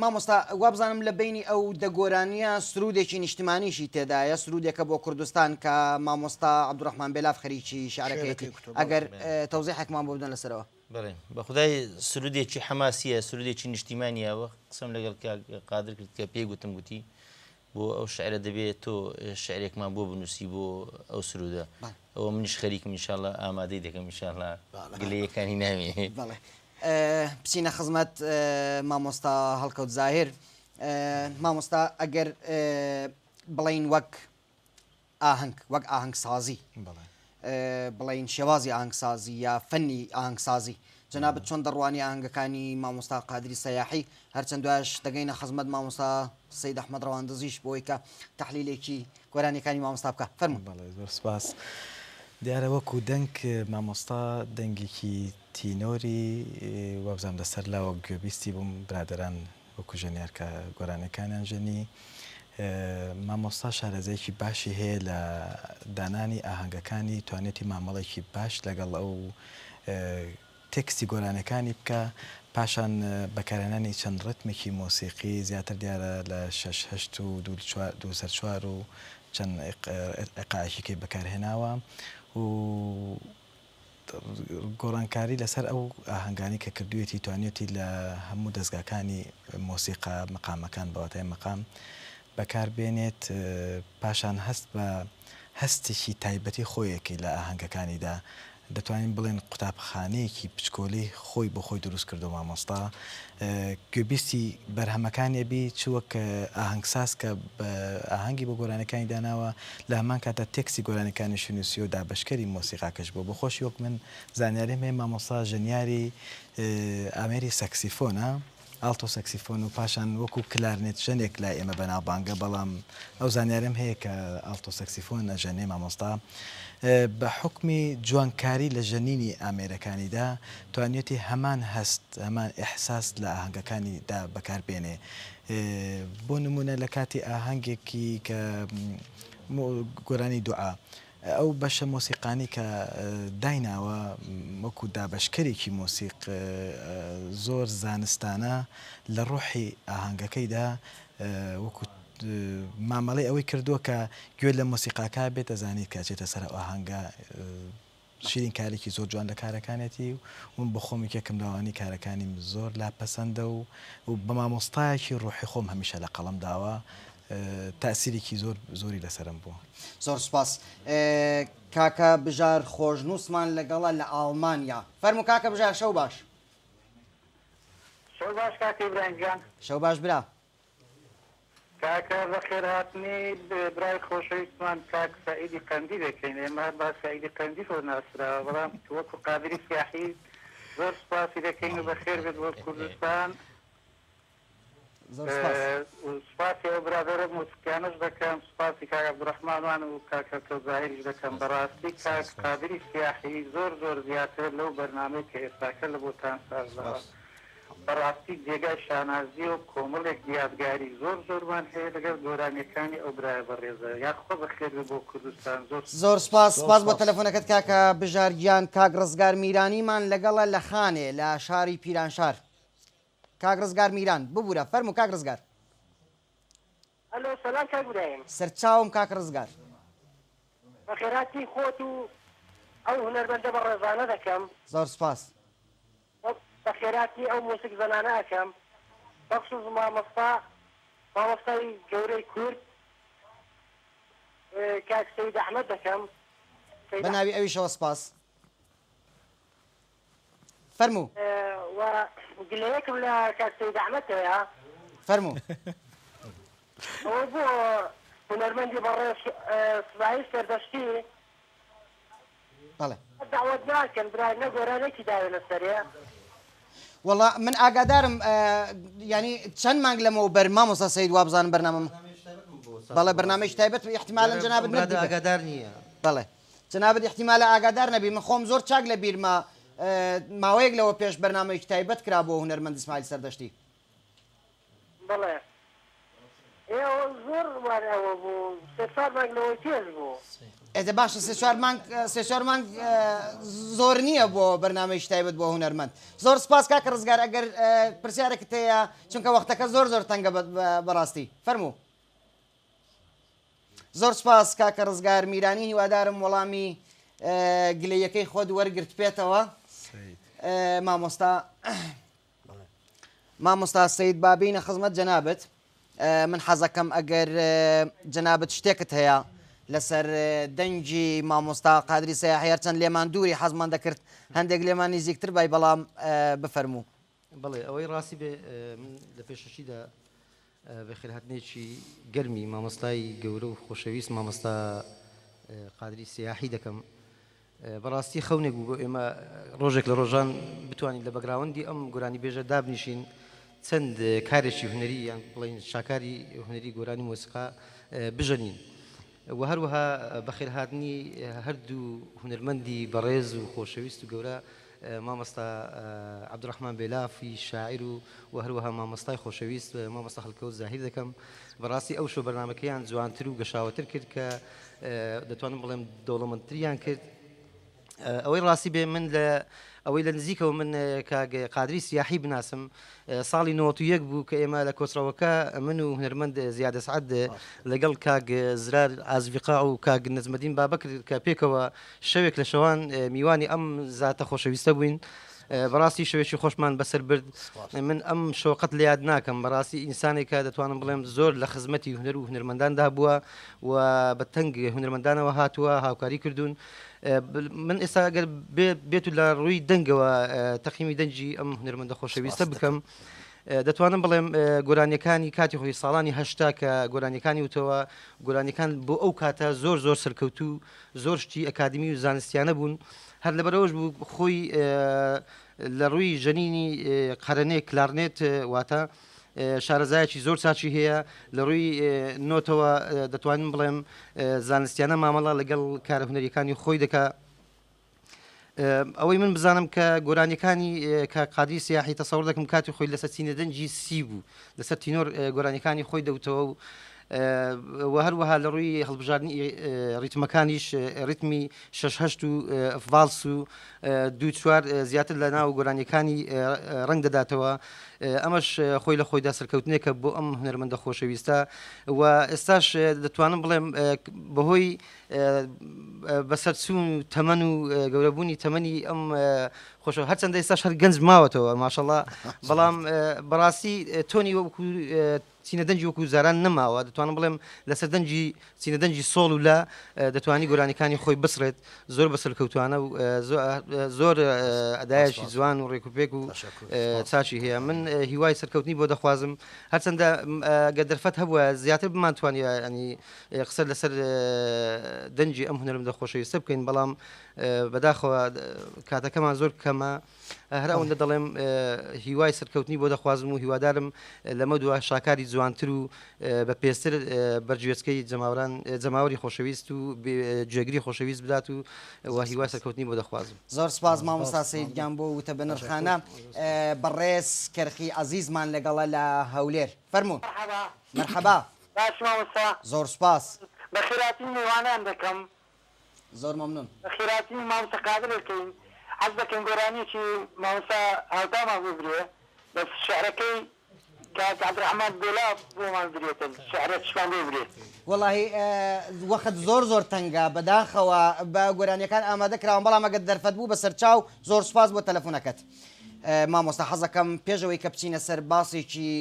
مامۆستا وابزانم لە بینی ئەو دەگۆرانیە سرودێکی نیشتمانیشی تێدایە سرودێکە بۆ کوردستان کە مامۆستا عەبدوڕەحمان بێلاف خەریکی شعرەکەیەتی ئەگەر تەوزیحێکمان بۆ بدەن لەسەرەوە بەڵێ بە خودای سرودێکی حەماسیە سرودێکی نیشتیمانیەوە قسەم لەگەڵ قادر کرد کە پێی گوتم گوتی بۆ ئەو شعرە دەبێت تۆ شعرێکمان بۆ بنووسی بۆ ئەو سرودە ئەوە منیش خەریکم ئینشاءڵڵا ئامادەی دەکەم ئینشاءڵڵا گلەیەکانی ناوێ بچینە خزمەت مامۆستا هەڵکەوت زاهر مامۆستا ئەگەر بڵین وەک ئاهەنگ وەک ئاهەنگسازی بڵین شێوازی ئاهەنگسازی یا فەنی ئاهەنگسازی جەنابەت چۆن دەڕوانی ئاهەنگەکانی مامۆستا قادری سەیاحی هەرچەند دوایش دەگەینە خزمەت مامۆستا سەید ئەحمەد ڕەواندزیش بۆی کە تەحلیلێکی گۆرانیەکانی مامۆستا بکە فەرموو. زۆر سپاس. دیارە وەکو دەنگ مامۆستا دەنگێکی تینۆری وەبزانام لەسەر لاوە گوێبیستی بووم برادران وەکو ژەنیار کە گۆرانەکانیان ژەنی مامۆستا شارەزایەکی باشی هەیە لە دانانی ئاهەنگەکانی توانێتی مامەڵێکی باش لەگەڵ ئەو تێکستی گۆرانەکانی بکە پاشان بەکارهێنانی چەند ڕتمێکی مۆسیقی زیاتر دیارە لە 6 و 2 و چەند ئێقاعێکی بەکارهێناوە و گۆڕانکاری لەسەر ئەو ئاهەنگانی کە کردوێتی توانێتی لە هەموو دەستگاکانی مۆسیقا مەقامەکان بەواتای مەقام بەکاربێنێت پاشان هەست بە هەستێکی تایبەتی خۆیەکی لە ئاهەنگەکانیدا دەتوانین بڵێن قوتابخانەیەکی پچکۆلی خۆی بۆ خۆی دروست کردو مامۆستا گوێبیستی بەرهەمەکانێبی چوەک ئاهەنگساز کە ئاهەنگی بۆ گۆرانەکانی داناوە لە هەمان کاتە تێکسی گۆرانەکانی شنووسی و دابشکەری مۆسیقاکەش بۆ خۆشی وەک من زانیاریم هەیە مامۆستا ژەنیاری ئامێری سەکسیفۆنە ئالتۆ سەکسیفۆن و پاشان وەکو کلارنێت ژەنێک لای ئێمە بەناوبانگە بەڵام ئەو زانیارم هەیە کە ئالتۆ سەکسیفۆن ئەژەنێ مامۆستا بە حکمی جوانکاری لە ژەنینی ئامێرەکانیدا توانێتی هەمان هەست هەمان ئیحساس لە ئاهەنگەکانیدا بەکاربێنێ بۆ نمونە لە کاتی ئاهەنگێکی کە گۆرانی دوعا ئەو بەشە مۆسیقانی کە دایناوە وەکو دابشکەرێکی مۆسیق زۆر زانستانە لە ڕۆحی ئاهەنگەکەیدا وەکو مامەڵی ئەوەی کردووە کە گوێ لە مۆسیقاکە بێت دەزانیت کە چێتە سەر ئاهەنگە شیرین کارێکی زۆر جوان لە کارەکانێتی و بە خۆمی یەکەم لاوانی کارەکانی زۆر لاپەسەندە و بە مامۆستایەکی ڕۆحی خۆم هەمیشە لە قەڵەم داوە تاسیرێکی زۆری لەسرم بووە. زۆر سپاس. کاکە بژار خۆشنووسمان لەگەڵە لە ئاڵمانیا فەرموو کاکە بژار شەو باش. شەو باش کاکی برانجان. شەو باش برا. کاکە بەخێر هاتنی برای خۆشەویستمان کاک سەعیدی قەندی دەکەین ئێمە با سەعیدی قەندی خۆ ناسراوە بەڵام وەکو قادری سیاحی زۆر سپاسی دەکەین و بەخێر بێت بۆ کوردستان سپاسی ئەو برادرە موسیقیانەش دەکەم سپاسی کاک عەبدوڕەحمانوان و کاکە کەوزاهریش دەکەم بەڕاستی کاک قادری سیاحی زۆر زیاتر لەو بەرنامەی کە ئێستاکە لە بۆتان سازداوە بەڕاستی جێگای شانازی و کۆمەڵێک یادگاری زۆرمان هەیە لەگەڵ گۆرانیەکانی ئەو برایە بەڕێزە یاخۆ بەخێر بۆ کوردستان زۆر سپاس بۆ تەلەفۆنەکەت کاکە بژار گیان کاک ڕزگار میرانیمان لەگەڵە لە خانێ لە شاری پیرانشار. کاک ڕزگار میران ببوورە فەرموو کاک ڕزگار. ئەلۆ سەلام کاک برایم. سەرچاوم کاک ڕزگار. بەخێراتی خۆت و ئەو هونەرمەندە بەڕێزانە دەکەم. زۆر سپاس. بەخێراتی ئەو موسیق زەنانە ئەەکەم بەخصوص مامۆستای گەورەی کورد کاک سەید ئەحمەد دەکەم بە ناوی ئەویشەوە سپاس. فەرموو. گلەیەکم لە کاک سەید ئەحمەد هەیە. فەرموو. ئەوە بۆ هونەرمەندی بەڕێز سوپایی سەردەشتی بەڵێ داوت ناکەن برای نەگۆرانێکی داوێ لەسەرێ. والله من ئاگادارم ینی چەند مانگ لەمەوە مامۆستا سەید وابزانم بەرنامەم بەڵێ بەرنامەی تایبەت احتیمالەن جەنابەت ئاگادار نییە بەڵێ جەنابەت احتیمالە ئاگادار نەبی من خۆم زۆر چاک لە بیرما ماوەیەک لەوە پێش بەرنامەیەکی تایبەت کرا بۆ هونەرمەند ئیسماعیل سەردەشتی. بەڵێ ئێوە زۆر وانەوە بوو 3 مانگ لەوەی تێز بوو. ئێدە باشە 3 مانگ زۆر نییە بۆ بەرنامەی تایبەت بۆ هونەرمەند. زۆر سپاس کاکە ڕزگار ئەگەر پرسیارێکت هەیە چونکە وەختەکە زۆر تەنگە بەڕاستی فەرموو. زۆر سپاس کاکە ڕزگار میرانی هیوادارم وەڵامی گلەیەکەی خۆت وەرگرت پێێتەوە. مامۆستا سەید بابینە خزمەت جەنابەت من حەزەکەم ئەگەر جەنابەت شتێکت هەیە لەسەر دەنگی مامۆستا قادری سەیاحی هەرچەند لێمان دووری حەزمان دەکرد هەندێک لێمان نزیکتر بای بەڵام بفەرموو. بڵێ ئەوەی ڕاستی بێ لە پێشەشیدا بەخێرهاتنێکی گەرمی مامۆستای گەورە و خۆشەویست مامۆستا قادری سیاحی دەکەم بەڕاستی خەونێک بوو بۆ ئێمە ڕۆژێک لە ڕۆژان بتوانین لە بەگراوەندی ئەم گۆرانی بێژە دابنیشین چەند کارێکی هونەری یان بڵین شاکاری هونەری گۆرانی مۆسیقا بژەنین و هەروەها بەخێرهاتنی هەردوو هونەرمەندی بەڕێز و خۆشەویست و گەورە مامۆستا عەبدوڕەحمان بێلافی شاعیر و هەروەها مامۆستای خۆشەویست مامۆستا خەڵکەوت زاهیر دەکەم بەڕاستی ئەو شۆ بەرنامەکەیان جوانتر و گەشاوەتر کرد کە دەتوانم بڵێم دەوڵەمەندتریان کرد ئەوەی ڕاستی بێ من لە ئەوەی لە نزیکەوە من قادری سیاحی بناسم ساڵی 91 بوو کە ئێمە لە کۆچراوەکە من و هونەرمەند زیادە سعەد لەگەڵ کاگ زرار ئازڤقا و کاگ نەجمەدین بابەکر کە پێکەوە شەوێک لە شەوان میوانی ئەم زاتە خۆشەویستە بووین بەڕاستی شەوێکی خۆشمان بەسەر برد من ئەم شۆقەت لە یاد ناکەم بەڕاستی ئینسانێکە دەتوانم بڵێم زۆر لە خزمەتی هونەر و هونەرمەنداندا بووە و بە تەنگ هونەرمەندانەوە هاتووە هاوکاری کردوون من ئێستا ئەگەر بێت و لە ڕووی دەنگەوە تەقیمی دەنجی ئەم هونەرمەندە خۆشەویستە بکەم دەتوانم بڵێم گۆرانیەکانی کاتی خۆی ساڵانی هەشتا کە گۆرانیەکانی وتەوە گۆرانیەکان بۆ ئەو کاتە زۆر زۆر سەرکەوتو زۆر شتی ئەکادمی و زانستیانە بوون هەر لەبەرەوەش بوو خۆی لە ڕووی ژەنینی قەرەنێ کلارنێت واتە شارەزایەکی زۆر چاچی هەیە لە ڕووی نۆتەوە دەتوانین بڵێم زانستیانە مامەڵە لەگەڵ کارە هونەریەکانی خۆی دەکا ئەوەی من بزانم کە گۆرانیەکانی کە قادری سیاحی تەسەوڕ دەکەم کاتی خۆی لەسەر چینەدەنجی سی بوو لەسەر تینۆر گۆرانیەکانی خۆی دەوتەوە و هەروەها لە ڕووی هەڵبژاردننی ڕیتمەکانیش ڕیتمی شەش و ڤالس و دوو چوار زیاتر لە ناو گۆرانیەکانی ڕنگ دەداتەوە ئەمەش خۆی لە خۆیدا سەرکەوتنێکە بۆ ئەم هونەرمەندە خۆشەویستە و ئێستاش دەتوانم بڵێم بەهۆی بەسەرچوون و تەمەن و گەورەبوونی تەمەنی ئەم خۆشە هەرچەندە ئێستاش هەر گەنج ماوەتەوە ماشەڵڵا بەڵام بەڕاستی تۆنی وەکو چینەدەنجی وەکو زاران نەماوە دەتوانم بڵێم لەسەر دەنجی چینەدەنجی سۆڵ و لە دەتوانی گۆرانیەکانی خۆی بسرێت زۆر بەسەرکەوتوانە و زۆر ئەدایەکی جوان و ڕێکوپێک و چاچی هەیە من هیوای سەرکەوتنی بۆ دەخوازم هەرچەندە گە دەرفەت هەبووە زیاتر بمانتوانی ینی قسە لەسەر دەنجی ئەم هونەرمەندە خۆشەویستە بکەین بەڵام بەداخەوە کاتەکەمان زۆر کەمە هەر ئەوەندە دەڵێم هیوای سەرکەوتنی بۆ دەخوازم و هیوادارم لەمە دووە شاکاری جوانتر و بە پێستر بەرگوێچکەی جەماوەری خۆشەویست و گوێگری خۆشەویست بدات و هیوای سەرکەوتنی بۆ دەخوازم زۆر سپاس مامۆستا سەیدگیان بۆ وتە بە نرخانە بەڕێز کەرخی عەزیزمان لەگەڵە لە هەولێر فەرموون مەرحەبا باش مامۆستا زۆر سپاس بەخێراتی میوانیان دەکەم زۆر مەمنون بەخێراتی مامۆستا قادر دەکەین حەز دەکەم گۆرانیەکی مامۆستا هەڵتامان ببرێ بەس شعرەکەی کاک عەبدوڕەحمان بێلاف بۆمان برێتن شعرەکەشمان ببرێت وەڵاهی وەخت زۆر تەنگە بەداخەوە بە گۆرانیەکان ئامادە کراوە بەڵام ئەگەر دەرفەت بوو بەسەر چاو زۆر سپاس بۆ تەلەفۆنەکەت مامۆستا حەزەکەم پێشەوەی کە بچینە سەر باسێکی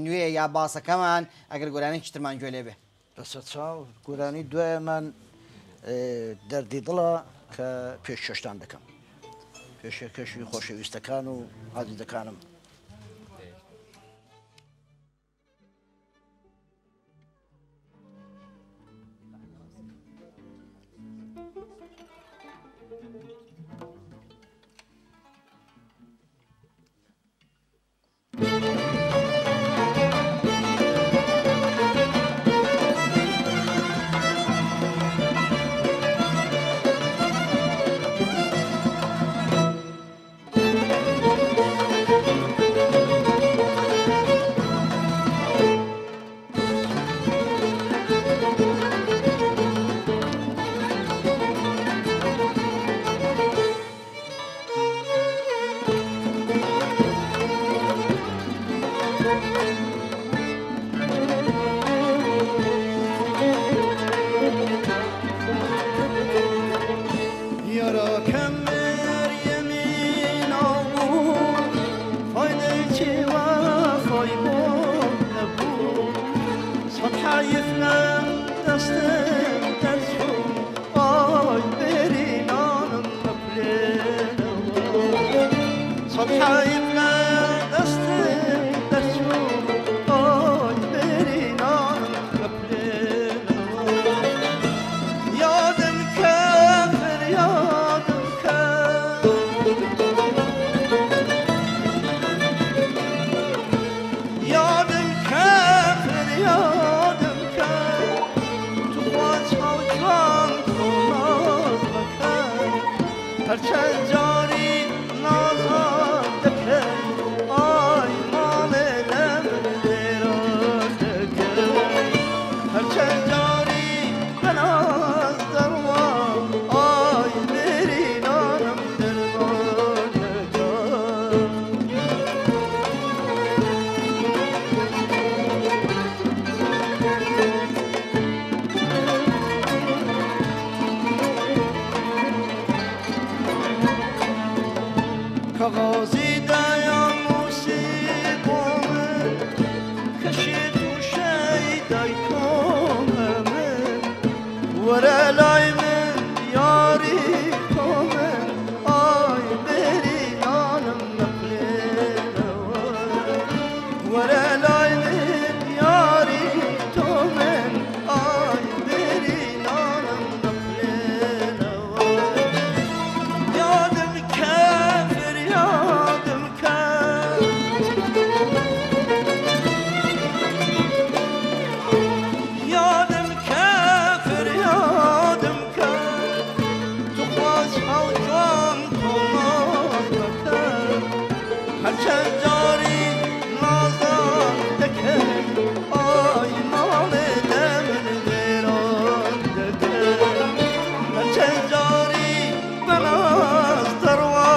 نوێ یا باسەکەمان ئەگەر گۆرانێکی ترمان گوێ لێ بێ بەسەر چاو گۆرانی دوایەمان دەردی دڵە کە پێشکەشتان دەکەم پێشکەشی خۆشەویستەکان و عەزیزەکانم يا هرچند جاری نازان دکن آی مال لم دیران دکن هرچند جاری بناز درمان آی بری نانم درمان دکن کاغذی دایان موسیقامه کشید و شیدای کامه وره لای من یاری کامه آی بری نانم نقلی وره لای من یاری کامه آی بری نانم نقلی یادم کافر یادم کافر یادم کافر یادم کافر تو خواست ها جوان تو ماز بکن هرچند جاری نازان دکن آی مال دمن دیران دکن هرچند جاری بناز دروا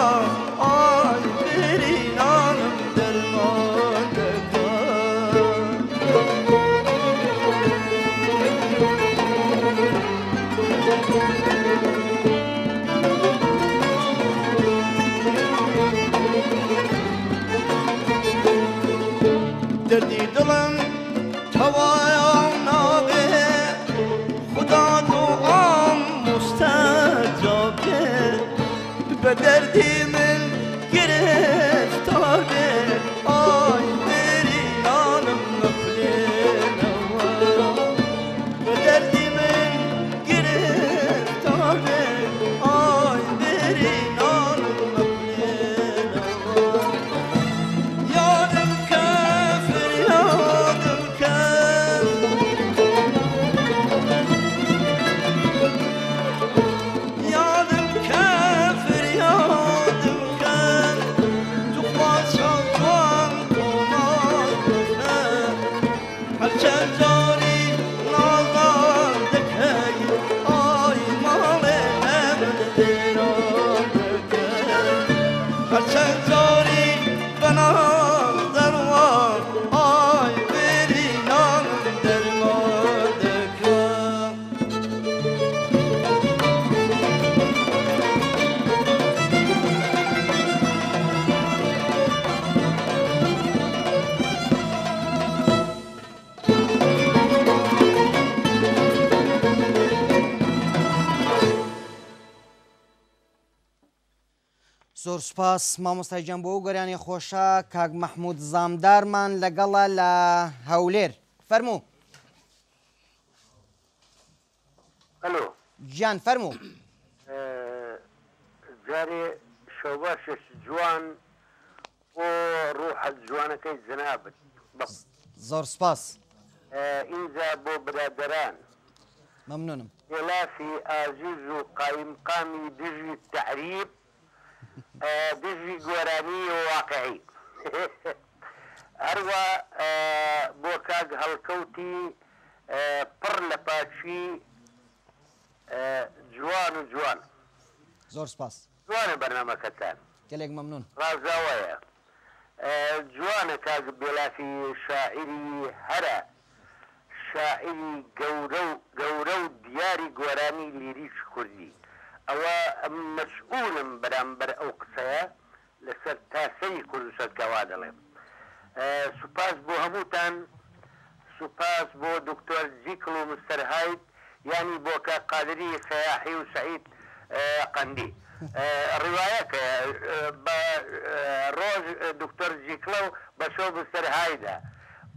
آی بری نانم درمان دکن دردی دلم توای نابه خدا دعام مستجابه به دردی من گرفتار به آی بری نانم نقلی نوا به دردی من گرفتار به آی بری نانم نقلی نوا یادم کافر یادم کافر یادم کافر یادم کافر تو خواست جوان تو ناز بکن هرچند جاری نازان دکی آی مال همه دیران دکن هرچند جاری بناز درمان آی بری نانم درمان دکن زۆر سوپاس مامۆستای گیان بۆ ئەو گەرانی خۆشە کاک مەحموود زامدارمان لەگەڵە لە هەولێر فەرموو الو گیان فەرموو جاري شوباش جوان وروح الجوانة كي زنابت بس زۆر سوپاس إنزا بو برادران مەمنونم خلافي عزيز وقايم قامي دجي التعريب دجي قراني وواقعي أروى بوكاق هالكوتي بر لباشي جوان وجوان زۆر سوپاس جوان برنامج كتان gelek مەمنون غازاوية جوانە کاک بێلافی شاعری هەرە شاعری گەورە و دیاری گۆرانی لیریش کوردی ئەوە مەسئولم بەرامبەر ئەو قسەیە لەسەر تاسەی کوردستانکەوا دەڵێم سوپاس بۆ هەمووتان سوپاس بۆ دکتۆر جیکڵ و مستەر هایت یانی بۆ کە قادری سەیاحی و سعید قەندی ڕواەکە بە ڕۆژ دکتۆر جیکڵە و بە شۆ مستەر هایدا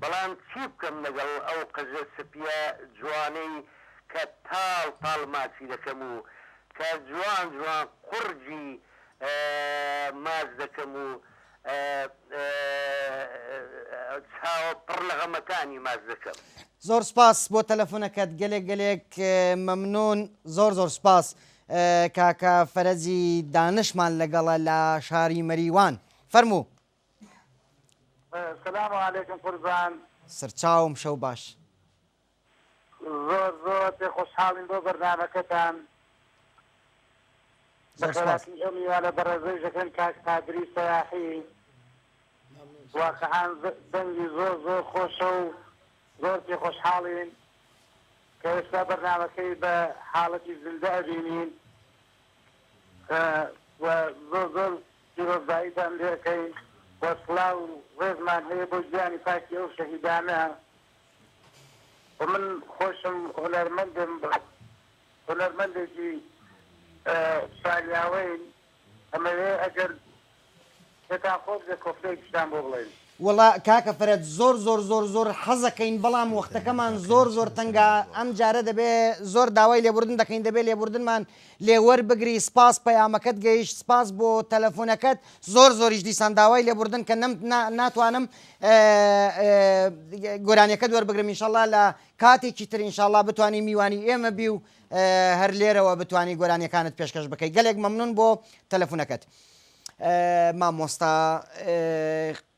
بەڵام چی بکەم لەگەڵ ئەو قەزە سپیە جوانەی کە تاڵ ماچی دەکەم و کە جوان قورجی ماچ دەکەم و چاوە پڕ لە غەمەکانی ماچ دەکەم. زۆر سپاس بۆ تەلەفۆنەکەت gelek مەمنون زۆر سپاس کاکە فەرەزی دانشمان لەگەڵە لە شاری مەریوان فەرموو سلام علیکم قوربان سەرچاوم شەو باش زۆر زۆر پێ خۆشحاڵین بۆ بەرنامەکەتان بەخێراتی ئەو میوانە بەڕێزەی دەکەن کاک قادری سەیاحی واقعان دەنگی زۆر زۆر خۆشە و زۆر پێ خۆشحاڵین کە ئێستا بەرنامەکەی بە حاڵەتی زندە ئەبینین و زۆر زۆر پیرۆزباییتان لێەکەین وەسڵاو و ڕێزمان هەیە بۆ گیانی پاکی ئەو شەهیدانە ومن خۆشم هونەرمەندێکی سالیاوەین ئەمەوێ ئەگەر پێتان خۆش لە کۆفتەیەکیشتان بۆ بڵێن وڵا کاکە فەرەد زۆر زۆر زۆر زۆر حەزەکەین بەڵام وەختەکەمان زۆر زۆر تەنگا ئەم جارە دەبێ زۆر داوای لێبوردن دەکەین دەبێت لێبوردنمان لێوەربگری سپاس پەیامەکەت گەیشت سپاس بۆ تەلەفۆنەکەت زۆر زۆریش دیسان داوای لێبوردن کە ناتوانم گۆرانیەکەت وەربگرم ئینشەڵڵا لە کاتێکی تر ئینشەڵڵا بتوانانی میوانی ئێمە بی و هەر لێرەوە بتوانانی گۆرانیەکانت پێشکەش بکەی گەلێک مەمنون بۆ تەلەفۆنەکەت مامۆستا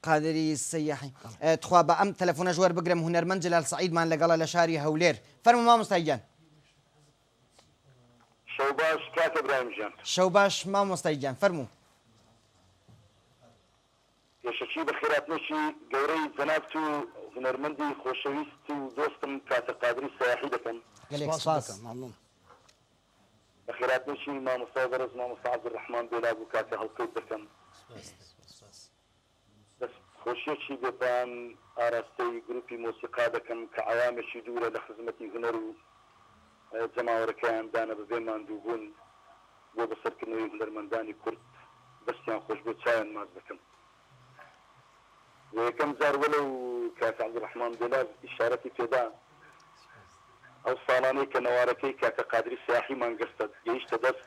قادری سەیاحی تخوا بە ئەم تەلەفۆنە ژوەر بگرم هونەرمەند جەلال سەعیدمان لەگەڵە لە شاری هەولێر فەرموو مامۆستای گیان شەو باش کاکە برایم ژیان شەو باش مامۆستای گیان فەرموو پێشەکی بە خێراتنێکی گەورەی جەناب و هونەرمەندی خۆشەویست و دۆستم کاکە قادری سەیاحی دەکەم گەلێک سپاس بە خێراتنێکی مامۆستا بەڕێز مامۆستا عەبدوڕەحمان بێلاب و کاکە هەڵکەوت دەکەم خۆشیەکی بێتان ئاراستەی گروپی مۆسیقا دەکەم کە عەوامێکی دوورە لە خزمەتی هونەر و جەماوەرەکەیان دانە بەبێ ماندووبوون بۆ بەسەرکردنەوەی هونەرمەندانی کورد دەستیان خۆش بێت چایان ماز دەکەم و یەکەم جار وەلەو کاکە عەبدوڕەحمان بێلاب ئیشارەتی پێدا ئەو ساڵانەی کە نەوارەکەی کاکە قادری سەیاحیمان گەستە گەیشتە دەست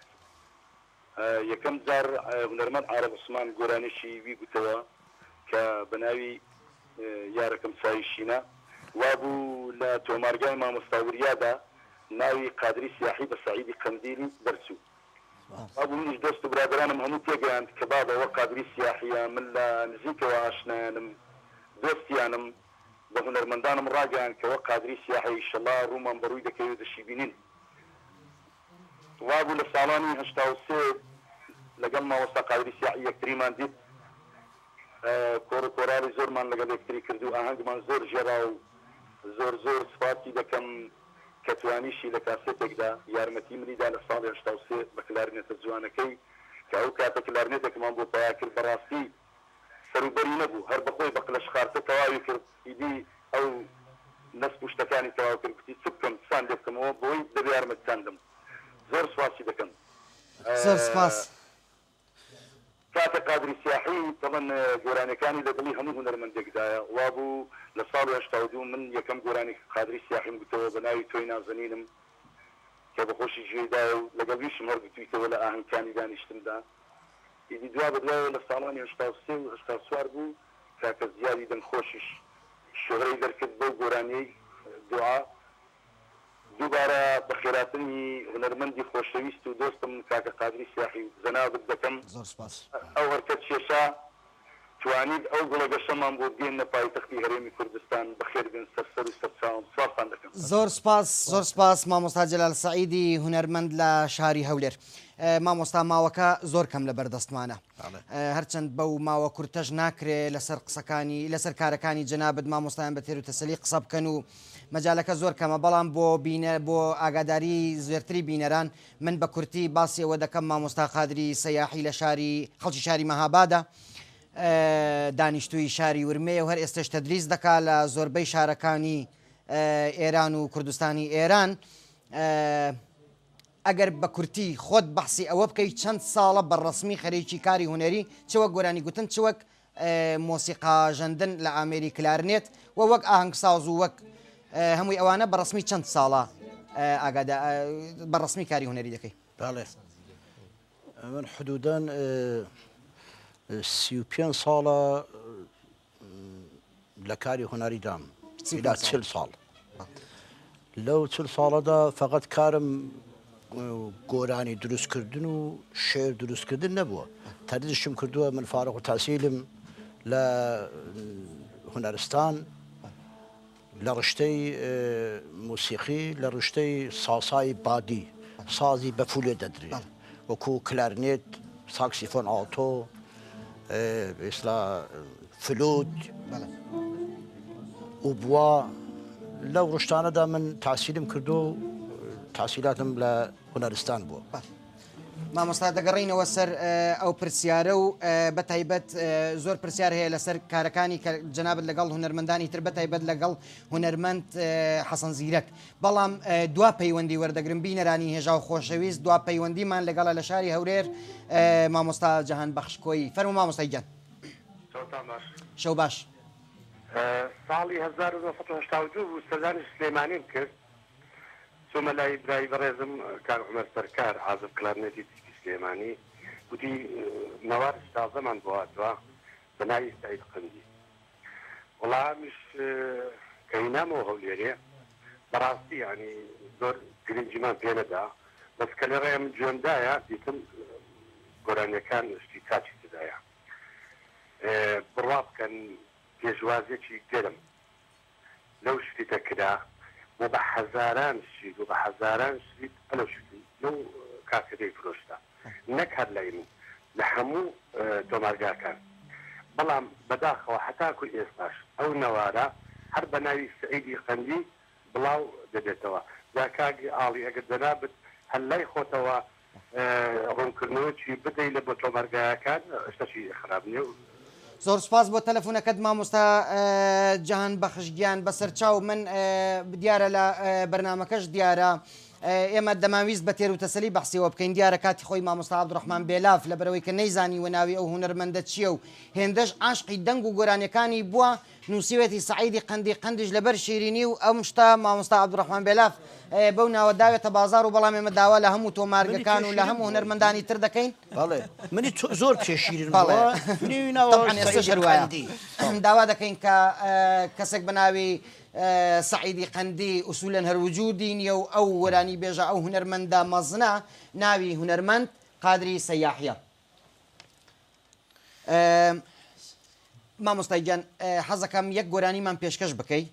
یەکەم جار هونەرمەند عارەب عوسمان گۆرانێکی وی گوتەوە کە بەناوی یارەکەم چاوی شینە وابوو لە تۆمارگای مامۆستاوریادا ناوی قادری سیاحی بە سەعیدی قەندیلی دەرچوو وابوو منیش دۆست و برادرانم هەموو تێگەیاند کە بابەوە قادری سیاحیە من لە نزیکەوە ئاشنایانم دۆستیانم بە هونەرمەندانم ڕاگەیان کەوە قادری سیاحی ئینشەڵڵا ڕوومان بەڕووی دەکەوێت و دەشی بینین وابوو لە ساڵانی 83 لەگەڵ مامۆستا قادری سیاحی یەکتریمان دیت کۆڕی زۆرمان لەگەڵ یەکتری کرد و ئاهەنگمان زۆر ژێرا و زۆر زۆر سپاسی دەکەم کە توانیشی لە کاسێتێکدا یارمەتی منیدا لە ساڵی 83 بە کلارنێتە جوانەکەی کە ئەو کاتە کلارنێتێکمان بۆ پیا کرد بەڕاستی سەروبەری نەبوو هەر بەخۆی بە قلەش خارتە تەواوی کرد ئیدی ئەو نەسب و شتەکانی تەواو کرد گوتی چ بکەم چان لێ بکەمەوە بۆی دەبێ یارمەتیتاندم زۆر سواسی دەکەم زۆر سپاس کاکە قادری سیاحی تەمەن گۆرانەکانی لە دڵی هەموو هونەرمەندێکدایە وابوو لە ساڵی 82 من یەکەم گۆرانی قادری سیاحیم گوتەوە بە ناوی تۆی نازەنینم کە بەخۆشی گوێدایە و لەگەڵ ویشم هەرگوتویتەوە لە ئاهەنگەکانی دانیشتمدا ئیدی دوا بەدوایەوە لە ساڵانی 83 و 84 بوو کاکە زیادی دەنگخۆشیش شۆهرەی دەرکرد بەو گۆرانیەی دوعا دووبارە بە خێراتنی هونەرمەندی خۆشەویست و دۆستم کاکە قادری سیاحی جەنابت دەکەم زۆر سپاس ئەو هەرکەت کێشا توانید ئەو گوڵەگەشەمان بۆ بگەین لە پایتەختی هەرێمی کوردستان بەخێر بن سەرسەر و سەرچاوم سواسان دەکەم زۆر سپاس مامۆستا جەلال سەعیدی هونەرمەند لە شاری هەولێر مامۆستا ماوەکە زۆر کەم لە بەردەستمانە هەرچەند بەو ماوە کورتەژ ناکرێت لەسەر قسەکانی لەسەر کارەکانی جەنابەت مامۆستایان بە تێر و تەسەلی قسە بکەن و مەجالەکە زۆر کەمە بەڵام بۆ ئاگاداری زێرتری بینەران من بە کورتی باسی ئەوە دەکەم مامۆستا قادری سەیاحی لە خەڵکی شاری مەهابادە دانیشتووی شاری ورمێ و هەر ئێستش تەدریس دەکات لە زۆربەی شارەکانی ئێران و کوردستانی ئێران ئەگەر بە کورتی خۆت بەحسی ئەوە بکەیت چەند ساڵە بەڕەسمی خەریکی کاری هونەری چوەک گۆرانی گوتن چوەک مۆسیقاژەندن لە ئامێری کلارنێت و وەک ئاهەنگساز و وەک هەمووی ئەوانە بەڕسمی چەند ساڵە بەڕسمی کاری هونەری دەکەی من حدوداً 35 ساڵە لە کاری هونەری دام إلى 40 ساڵ لەو 40 ساڵەدا فقط کارم گۆرانی دروستکردن و شێر دروستکردن نەبووە تەریشم کردووە من فارغ و تاسیلم لە هونەرستان لە ڕشتەی موسیقی لە ڕشتەی ساسای بادی سازی بەفولێ دەدرێت وەکو کلارنێت ساکسیفۆن ئاڵتۆ ئێستا فلوت و بووە لەو ڕشتانەدا من تاسیلم کردو و تاسیلاتم لە هونەرستان بووە مامۆستا دەگەڕینەوە سەر ئەو پرسیارە و بە تایبەت زۆر پرسیار هەیە لەسەر کارەکانی کە جەنابەت لەگەڵ هونەرمەندانی تر بە تایبەت لەگەڵ هونەرمەند حەسەن زیرەک بەڵام دوا پەیوەندی وەردەگرن بینەرانی هێژا و خۆشەویست دوا پەیوەندیمان لەگەڵە لە شاری هەورێر مامۆستا جەهان بەخشکۆیی فەرموو مامۆستای گیان شەو باش ساڵی 1970 بوو سەردانی سلێمانیم کرد چۆمە لای برای بەڕێزم کار عومەر سەرکار عازف کلارنێتی تیپی سلێمانی گوتی نەوارش تازەمان بۆ هاتووە بە ناوی سەعید قەندی وەڵامیش کە هینامەوە هەولێرێ بەڕاستی ینی زۆر گرنگیمان پێ نەدا بەس کە لە ڕێم جوێندایە دیتم گۆرانیەکان شتی کاچی تدایە بڕوا بکەن پێشوازێکی گەرم لەو شتی دەکرا و بە حەزاران شید و بە حەزاران شید ئەلەو شتی لەو کاکەدەی فرۆشتا نەک هەر لای من لە هەموو تۆمارگاکان بەڵام بەداخەوە هەتاکوی ئێستاش ئەو نەوارە هەر بە ناوی سەعیدی قەندی بڵاو دەبێتەوە جا کاگی ئاڵی ئەگەر دەنابێت هەر لای خۆتەوە ڕوونکردنەوەی بدەی لە بۆ تۆمارگایەکان شتەشی خراپ نییە زۆر سپاس بۆ تەلەفۆنەکەت مامۆستا جەهان بەخشگیان بەسەر چاو من دیارە لە بەرنامەکەش دیارە ئێمە دەماویست بە تێر و تەسەلی بەحسیەوە بکەین دیارە کاتی خۆی مامۆستا عەبدوڕەحمان بێلاف لە بەرەوەی کە نەیزانی و ناوی ئەو هونەرمەندە چییە و هێندەش عاشقی دەنگ و گۆرانیەکانی بووە نووسیوێتی سەعیدی قەندی قەندیش لەبەر شیرینی و ئەم شتا مامۆستا عەبدوڕەحمان بێلاف بەو ناوە داوێتە بازار و بەڵام ئێمە داوا لە هەموو تۆمارگەکان و لە هەموو هونەرمەندانی تر دەکەین بەڵێ منی زۆر پێشیرن داوا دەکەین کە کەسێک بەناوی سەعیدی قەندی ئوسولەن هەروجودی نیە و ئەو وەرانی بێژە ئەو هونەرمەندە مەزنە ناوی هونەرمەند قادری سەیاحیە مامۆستای گیان حەزەکەم یەک گۆرانیمان پێشکەش بکەی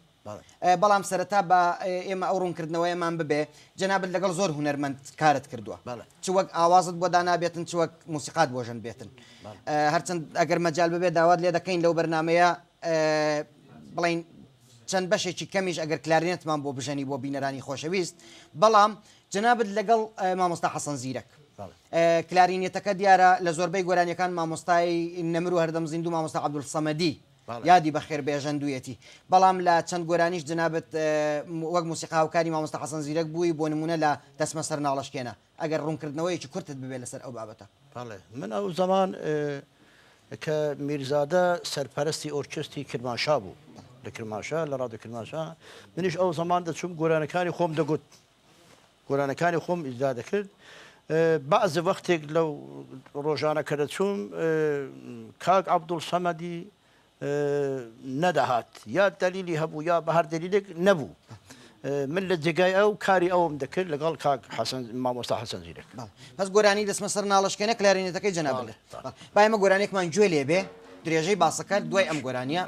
بەڵام سەرەتا بە ئێمە ئەو ڕوونکردنەوەیمان ببێ جەنابەت لەگەڵ زۆر هونەرمەند کارت کردووە چ وەک ئاوازت بۆ دانابێتن چ وەک موسیقات بۆ ژەن بێتن هەرچەند ئەگەر مەجال ببێ داوات لێ دەکەین لەو بەرنمەیە بڵین چەند بەشێکی کەمیش ئەگەر کلارنێتمان بۆ بژەنی بۆ بینەرانی خۆشەویست بەڵام جەنابەت لەگەڵ مامۆستا حەسەن زیرەک کلارینێتەکە دیارە لە زۆربەی گۆرانیەکان مامۆستای نەمر و هەردەم زیندوو مامۆستا عەبدولسەمەدی یادی بەخێر بێژەندوویەتی بەڵام لە چەند گۆرانیش جەنابەت وەک موسیقا هاوکاری مامۆستا حەسەن زیرەک بووی بۆ نمونە لە دەسمە سەر ناڵەشکێنە ئەگەر ڕوونکردنەوەیکی کورتت ببێت لەسەر ئەو بابەتە من ئەو زەمان کە میرزادە سەرپەرستی ئۆرکستری کرماشا بوو لە کرماشا لە ڕادیۆ کرماشا منیش ئەو زەمان دەچوم گۆرانەکانی خۆم دەگوت گۆرانەکانی خۆم ئیجرا دەکرد بەعزە وەختێک لەو ڕۆژانە کە دەچووم کاک عەبدولسەمەدی نەدەهات یا دەلیلی هەبوو یا بە هەر دەلیلێک نەبوو من لە جێگای ئەو کاری ئەوم دەکرد لەگەڵ کاک مامۆستا حەسەن زیرەک پس گۆرانی دەسمە سەر ناڵەشکێنە کلارینێتەکەی جەنابەت با ئێمە گۆرانێکمان گوێ لێ بێ درێژەی باسەکە دوای ئەم گۆرانیە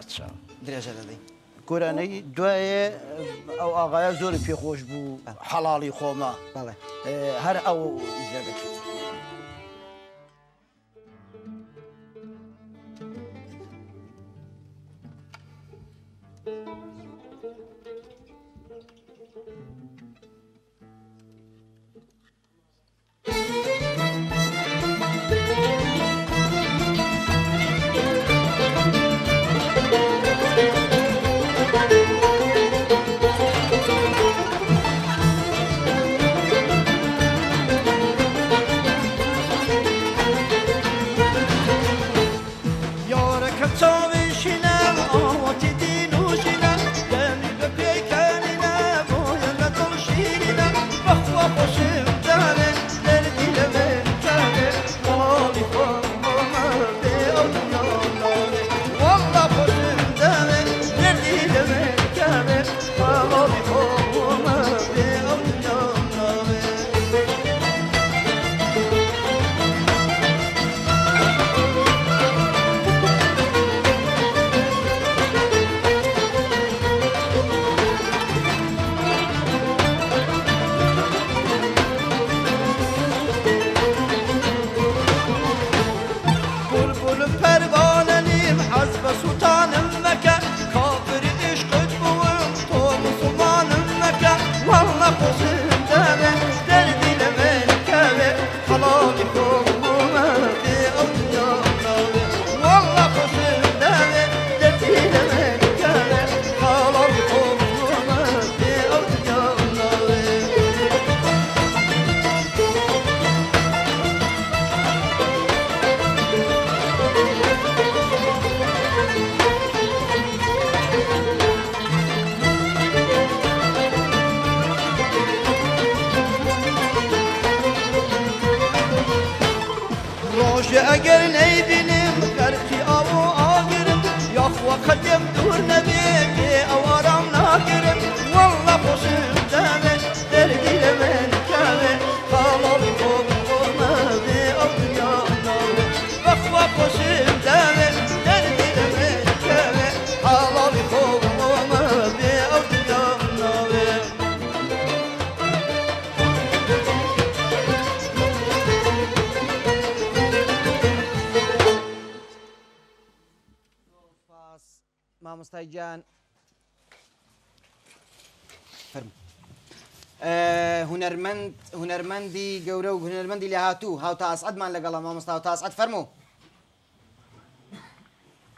درێژە دەدەین گۆرانەی دوایە ئەو ئاغایە زۆری پێخۆش بوو حەڵاڵی خۆمە هەر ئەو ئیجرا دەکرد شیرین خليم دور نبيتي أو أرام ناكرم والله خوشم دامي دردي لمن كامي خالي فوق ما بي أو دنيا ناوي بخوا خوشم دامي دردي لمن كامي خالي فوق ما بي أو دنيا ناوي مامۆستای گیان هونەرمەندی گەورە و هونەرمەندی لە هاتوو هاوتا ئاسعەدمان لەگەڵە مامۆستا هاوتا ئاسعەد فەرموو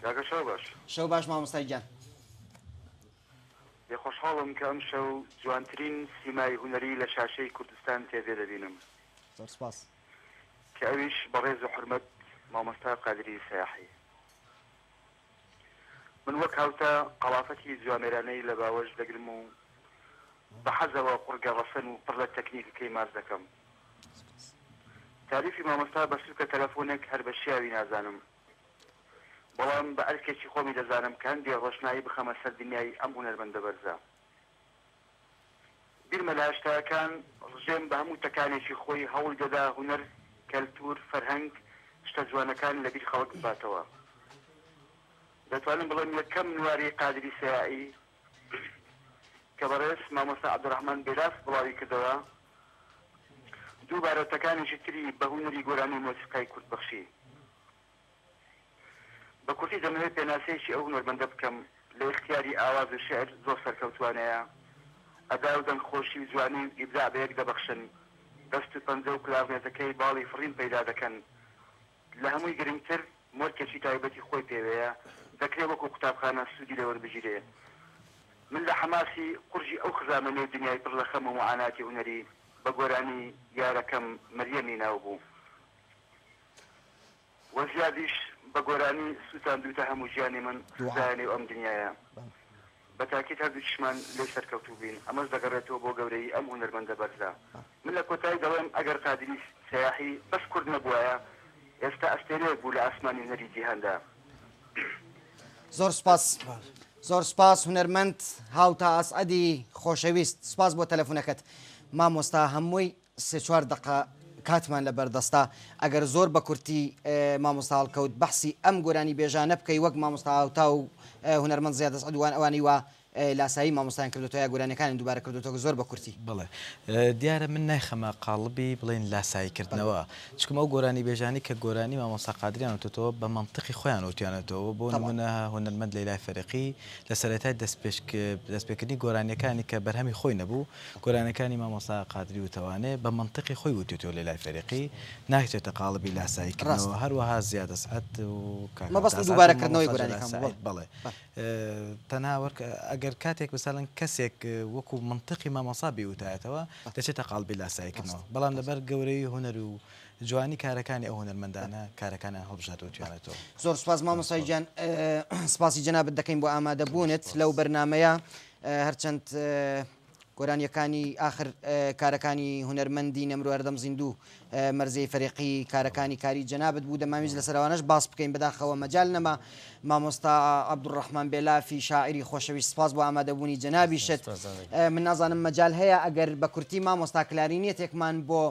کاکە شەو باش شەو باش مامۆستای گیان لێ خۆشحاڵم کە ئەم شەو جوانترین سیمای هوەری لە شاشەی کوردستان تێدێ دەبینم زۆر سپاس کە ئەویش بەڕێز و حورمەت مامۆستا قادری سەیاحی من وەک هاوتا قەڵافەتی جوامێرانەی لە باوەش دەگرم و بە حەزەوە قورگە ڕەسەن و پڕ لە تەکنیکەکەی ماز دەکەم تاریفی مامۆستا بە سوکە تەلەفۆنێک هەر بە شیاوی نازانم بەڵام بە ئەرکێکی خۆمی دەزانم کە هەندێ ڕۆشنایی بخەمە سەر دنیای ئەم هونەرمەندە بەرزە بیرمە لە هەشتاکان ڕژێم بە هەموو تەکانێکی خۆی هەوڵ دەدا هونەر کەلتور فەرهەنگ شتە جوانەکان لەبیر خەڵک بباتەوە دەتوانم بڵێم یەکەم نواری قادری سەیاحی کە بەڕێز مامۆستا عەبدوڕەحمان بێلاف بڵاوی کردەوە دوو بارەتەکانێکی تری بە هونەری گۆرانی مۆسیقای کورد بەخشی بە کورتی دەمەوێت پێناسەیەکی ئەو هونەرمەندە بکەم لە اختیاری ئاواز و شعر زۆر سەرکەوتوانەیە ئەدا و دەنگخۆشی و جوانی و ئیبداع بە یەک دەبەخشن دەست و پەنجە و کلاڤنێتەکەی باڵی فڕین پەیدا دەکەن لە هەمووی گرنگتر مۆرکێکی تایبەتی خۆی پێوەیە دەکرێت وەکو قوتابخانە سوودی لەوەربژیرێ من لە حەماسی قورژی ئەو خزامەنێ دنیای پڕ لە خەم و معاناتی هونەری بە گۆرانی یارەکەم مەریەمی ناو بوو وەزیادیش بە گۆرانی سووتاندوتە هەموو ژیانی من خزایانێ و ئەم دنیایە بە تاکیت هەردووچمان لێ سەرکەوتوو بین ئەمەش دەگەڕێتەوە بۆ گەورەی ئەم هونەرمەندە بەرزە من لە کۆتایی دەڵێم ئەگەر قادری سەیاحی بەس کورد نەبووایە ئێستا ئەستێرەیەک بوو لە ئاسمانی هونەری جیهاندا زۆر سپاس زۆر سپاس هونەرمەند هاوتا ئاسعەدی خۆشەویست سپاس بۆ تەلەفۆنەکەت مامۆستا هەمووی سێ چوار دقە کاتمان لە بەردەستا ئەگەر زۆر بە کورتی مامۆستا هەڵکەوت بەحسی ئەم گۆرانی بێژانە بکەی وەک مامۆستا هاوتا و هونەرمەند زیاد ئەسعەدوان ئەوانی وە لاسایی مامۆستایان کردوتەوە یا گۆرانەکانی دووبارە کردوتەوە زۆر بە کورتی بڵێ دیارە من نایخەمە قاڵبی بڵێن لاساییکردنەوە چکم ئەو گۆرانی بێژانی کە گۆرانی مامۆستا قادریان وتەوە بە منطقی خۆیان وتیانەتەوە بۆ نمونە هونەرمەند لەیلای فەرقی لە سەرەتای دەستپێکردنی گۆرانیەکانی کە بەرهەمی خۆی نەبوو گۆرانەکانی مامۆستا قادری وتەوانێ بە منطقی خۆی وتێتەوە لەلای فەرقی ناکرێتە قاڵبی لاساییکردنەوە هەروەها زیاد ئەسعەد و مەبەست دووبارەکردنەوەی گۆرانیەکان بڵێ تەناوەر ئەگەر کاتێک بەسەڵەن کەسێک وەکو منطقی مامۆسا بیوتایەتەوە دەچێتە قاڵبی لاساییکردنەوە بەڵام لەبەر گەورەی هونەر و جوانی کارەکانی ئەو هونەرمەندانە کارەکانیان هەڵبژاتەوە توانێتەوە زۆر سپاس مامۆستای گیان سپاسی جەنابەت دەکەین بۆ ئامادەبوونت لەو بەرنامەیە هەرچەند گۆرانیەکانی آخر کارەکانی هونەرمەندی نەمرۆ هەردەم زیندوو مەرزەی فەرقی کارەکانی کاری جەنابەت بوو دەماویست لەسەروانەش باس بکەین بەداخەوە مەجال نەما مامۆستا عەبدوڕەحمان بێلافی شاعری خۆشەویست سپاس بۆ ئامادەبوونی جەنابی شت من نازانم مەجال هەیە ئەگەر بە کورتی مامۆستا کلارینێتێکمان بۆ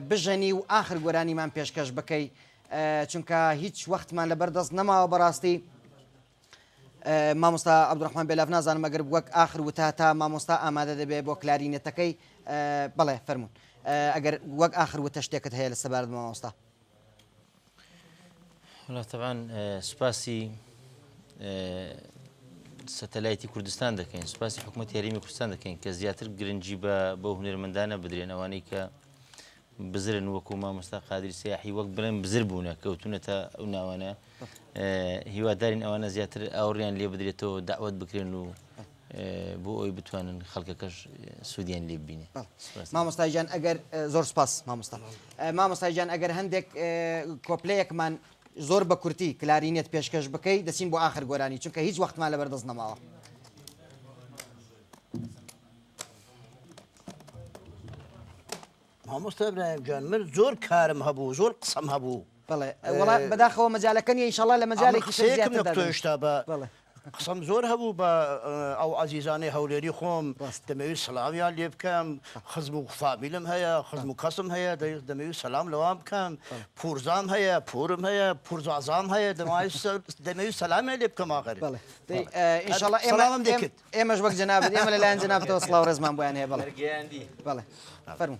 بژەنی و آخر گۆرانیمان پێشکەش بکەی چونکە هیچ وەختمان لەبەردەست نەماوە بەڕاستی مامۆستا عەبدوڕەحمان بێلاف نازانم ئەگەر وەک آخر وتا تا مامۆستا ئامادە دەبێت بۆ کلارینێتەکەی بەڵێ فەرموون ئەگەر وەک آخر وتە شتێکت هەیە لە سەبارەت مامۆستا طبعا سوپاسی سەتەلایتی کوردستان دەکەین سوپاسی حکوومەتی هەرێمی کوردستان دەکەین کە زیاتر گرنگی بۆ هونەرمەندانە بدرێن ئەوانەی کە بزرن وەکو مامۆستا قادری سەیاحی وەک بڵێن بزر بوونە کەوتونەتە ئەو ناوانە هیوادارین ئەوانە زیاتر ئاوڕیان لێ بدرێتەوە داوت بکرێن و بۆ ئەوی بتوانن خەڵکەکەش سوودیان لێ ببینێ مامۆستای گیان ئەگەر زۆر سپاس مامۆستا مامۆستای گیان ئەگەر هەندێک کۆپلەیەکمان زۆر بە کورتی کلارینێت پێشکەش بکەی دەچین بۆ آخر گۆرانی چونکە هیچ وەختمان لەبەردەست نەماوە مامۆستا ئیبراهیم جان من زۆر کارم هەبوو زۆر قسەم هەبوو بەڵێ وڵا بەداخەوە مەجالەکەنی ئینشاءڵڵا لە مەجالێکی قسەیەکم لە تۆشتا بە بەڵێ قسەم زۆر هەبوو بە ئەو عزیزانەی هەولێری خۆم دەمەوێت سەلامیان لێ بکەم خزم و فامیلم هەیە خزم و کەسم هەیە دەمەوێت سەلام لەوام بکەم پورزام هەیە پورم هەیە پورزازام هەیە دەمەوێت سەلامیان لێ بکەم ئاخر ئینشاءڵڵا ئێمەش وەک جەنابەت ئێمە لەلایەن جەنابەتەوە سڵاو ڕێزمان بۆیان هەیە بەڵێ بەڵێ فەرموو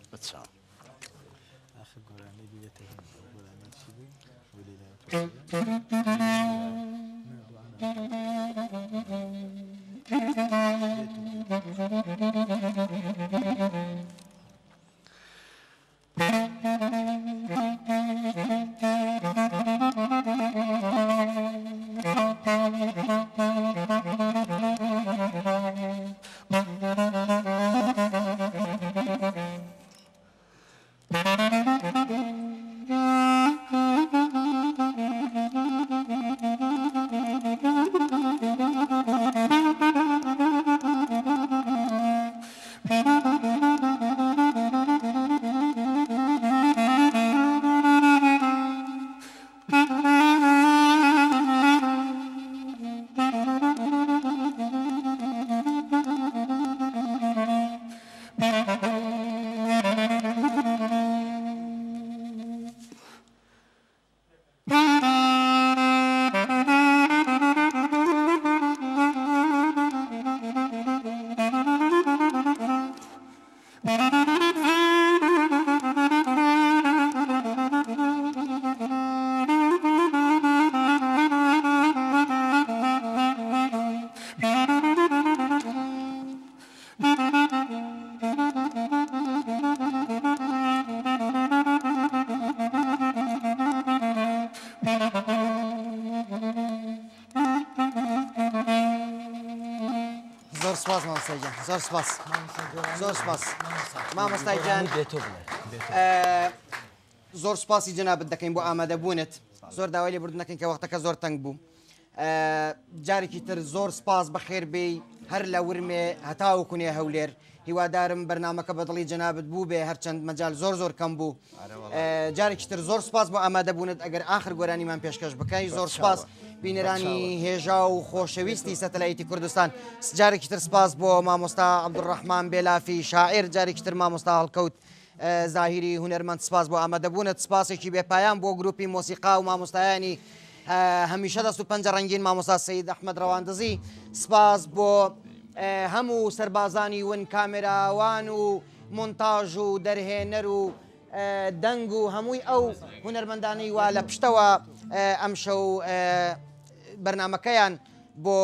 زۆر سپاس مامۆستای جان زۆر سپاس زۆر سپاس مامۆستای جان زۆر سپاسی جەنابەت دەکەین بۆ ئامادەبوونت زۆر داوای لێبوردن دەکەین کە وەختەکە زۆر تەنگ بوو جارێکی تر زۆر سپاس بەخێر بێ هەر لە ورمێ هەتاوکوونێ هەولێر هیوادارم بەرنامەکە بەدڵی جەنابەت بوو بێ هەرچەند مەجال زۆر کەم بوو جارێکی تر زۆر سپاس بۆ ئامادەبوونت ئەگەر ئاخر گۆرانیمان پێشکەش بکەی زۆر سپاس بینەرانی هێژا و خۆشەویستی سەتەلایتی کوردستان جارێکی تر سپاس بۆ مامۆستا عەبدوڕەحمان بێلافی شاعیر جارێکی تر مامۆستا هەڵکەوت زاهیری هونەرمەند سپاس بۆ ئامادەبوونت سپاسێکی بێپایان بۆ گروپی مۆسیقا و مامۆستایانی هەمیشە دەست و پەنجە ڕەنگین مامۆستا سەید ئەحمەد ڕەواندزی سپاس بۆ هەموو سەربازانی ون کامێراوان و مۆنتاژ و دەرهێنەر و دەنگ و هەمووی ئەو هونەرمەندانەی وا لە پشتەوە ئەم شەو بەرنمەکەیان بۆ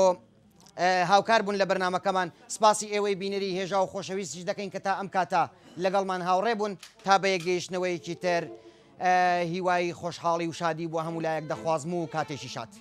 هاوکار بوون لە بەرنمەکەمان سپاسی ئێوەی بینەری هێژا و خۆشەویستیش دەکەین کە تا ئەم کاتە لەگەڵمان هاوڕێ بوون تا بە یەکگەیشتنەوەیکی تر هیوای خۆشحاڵی و شادی بۆ هەموو لایەک دەخوازم و کاتێکی شات.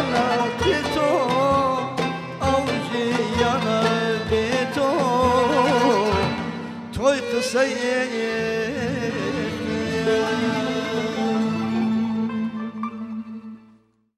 ژیانە بێتۆ ئەو ژیانە بێتۆ تۆی قسەی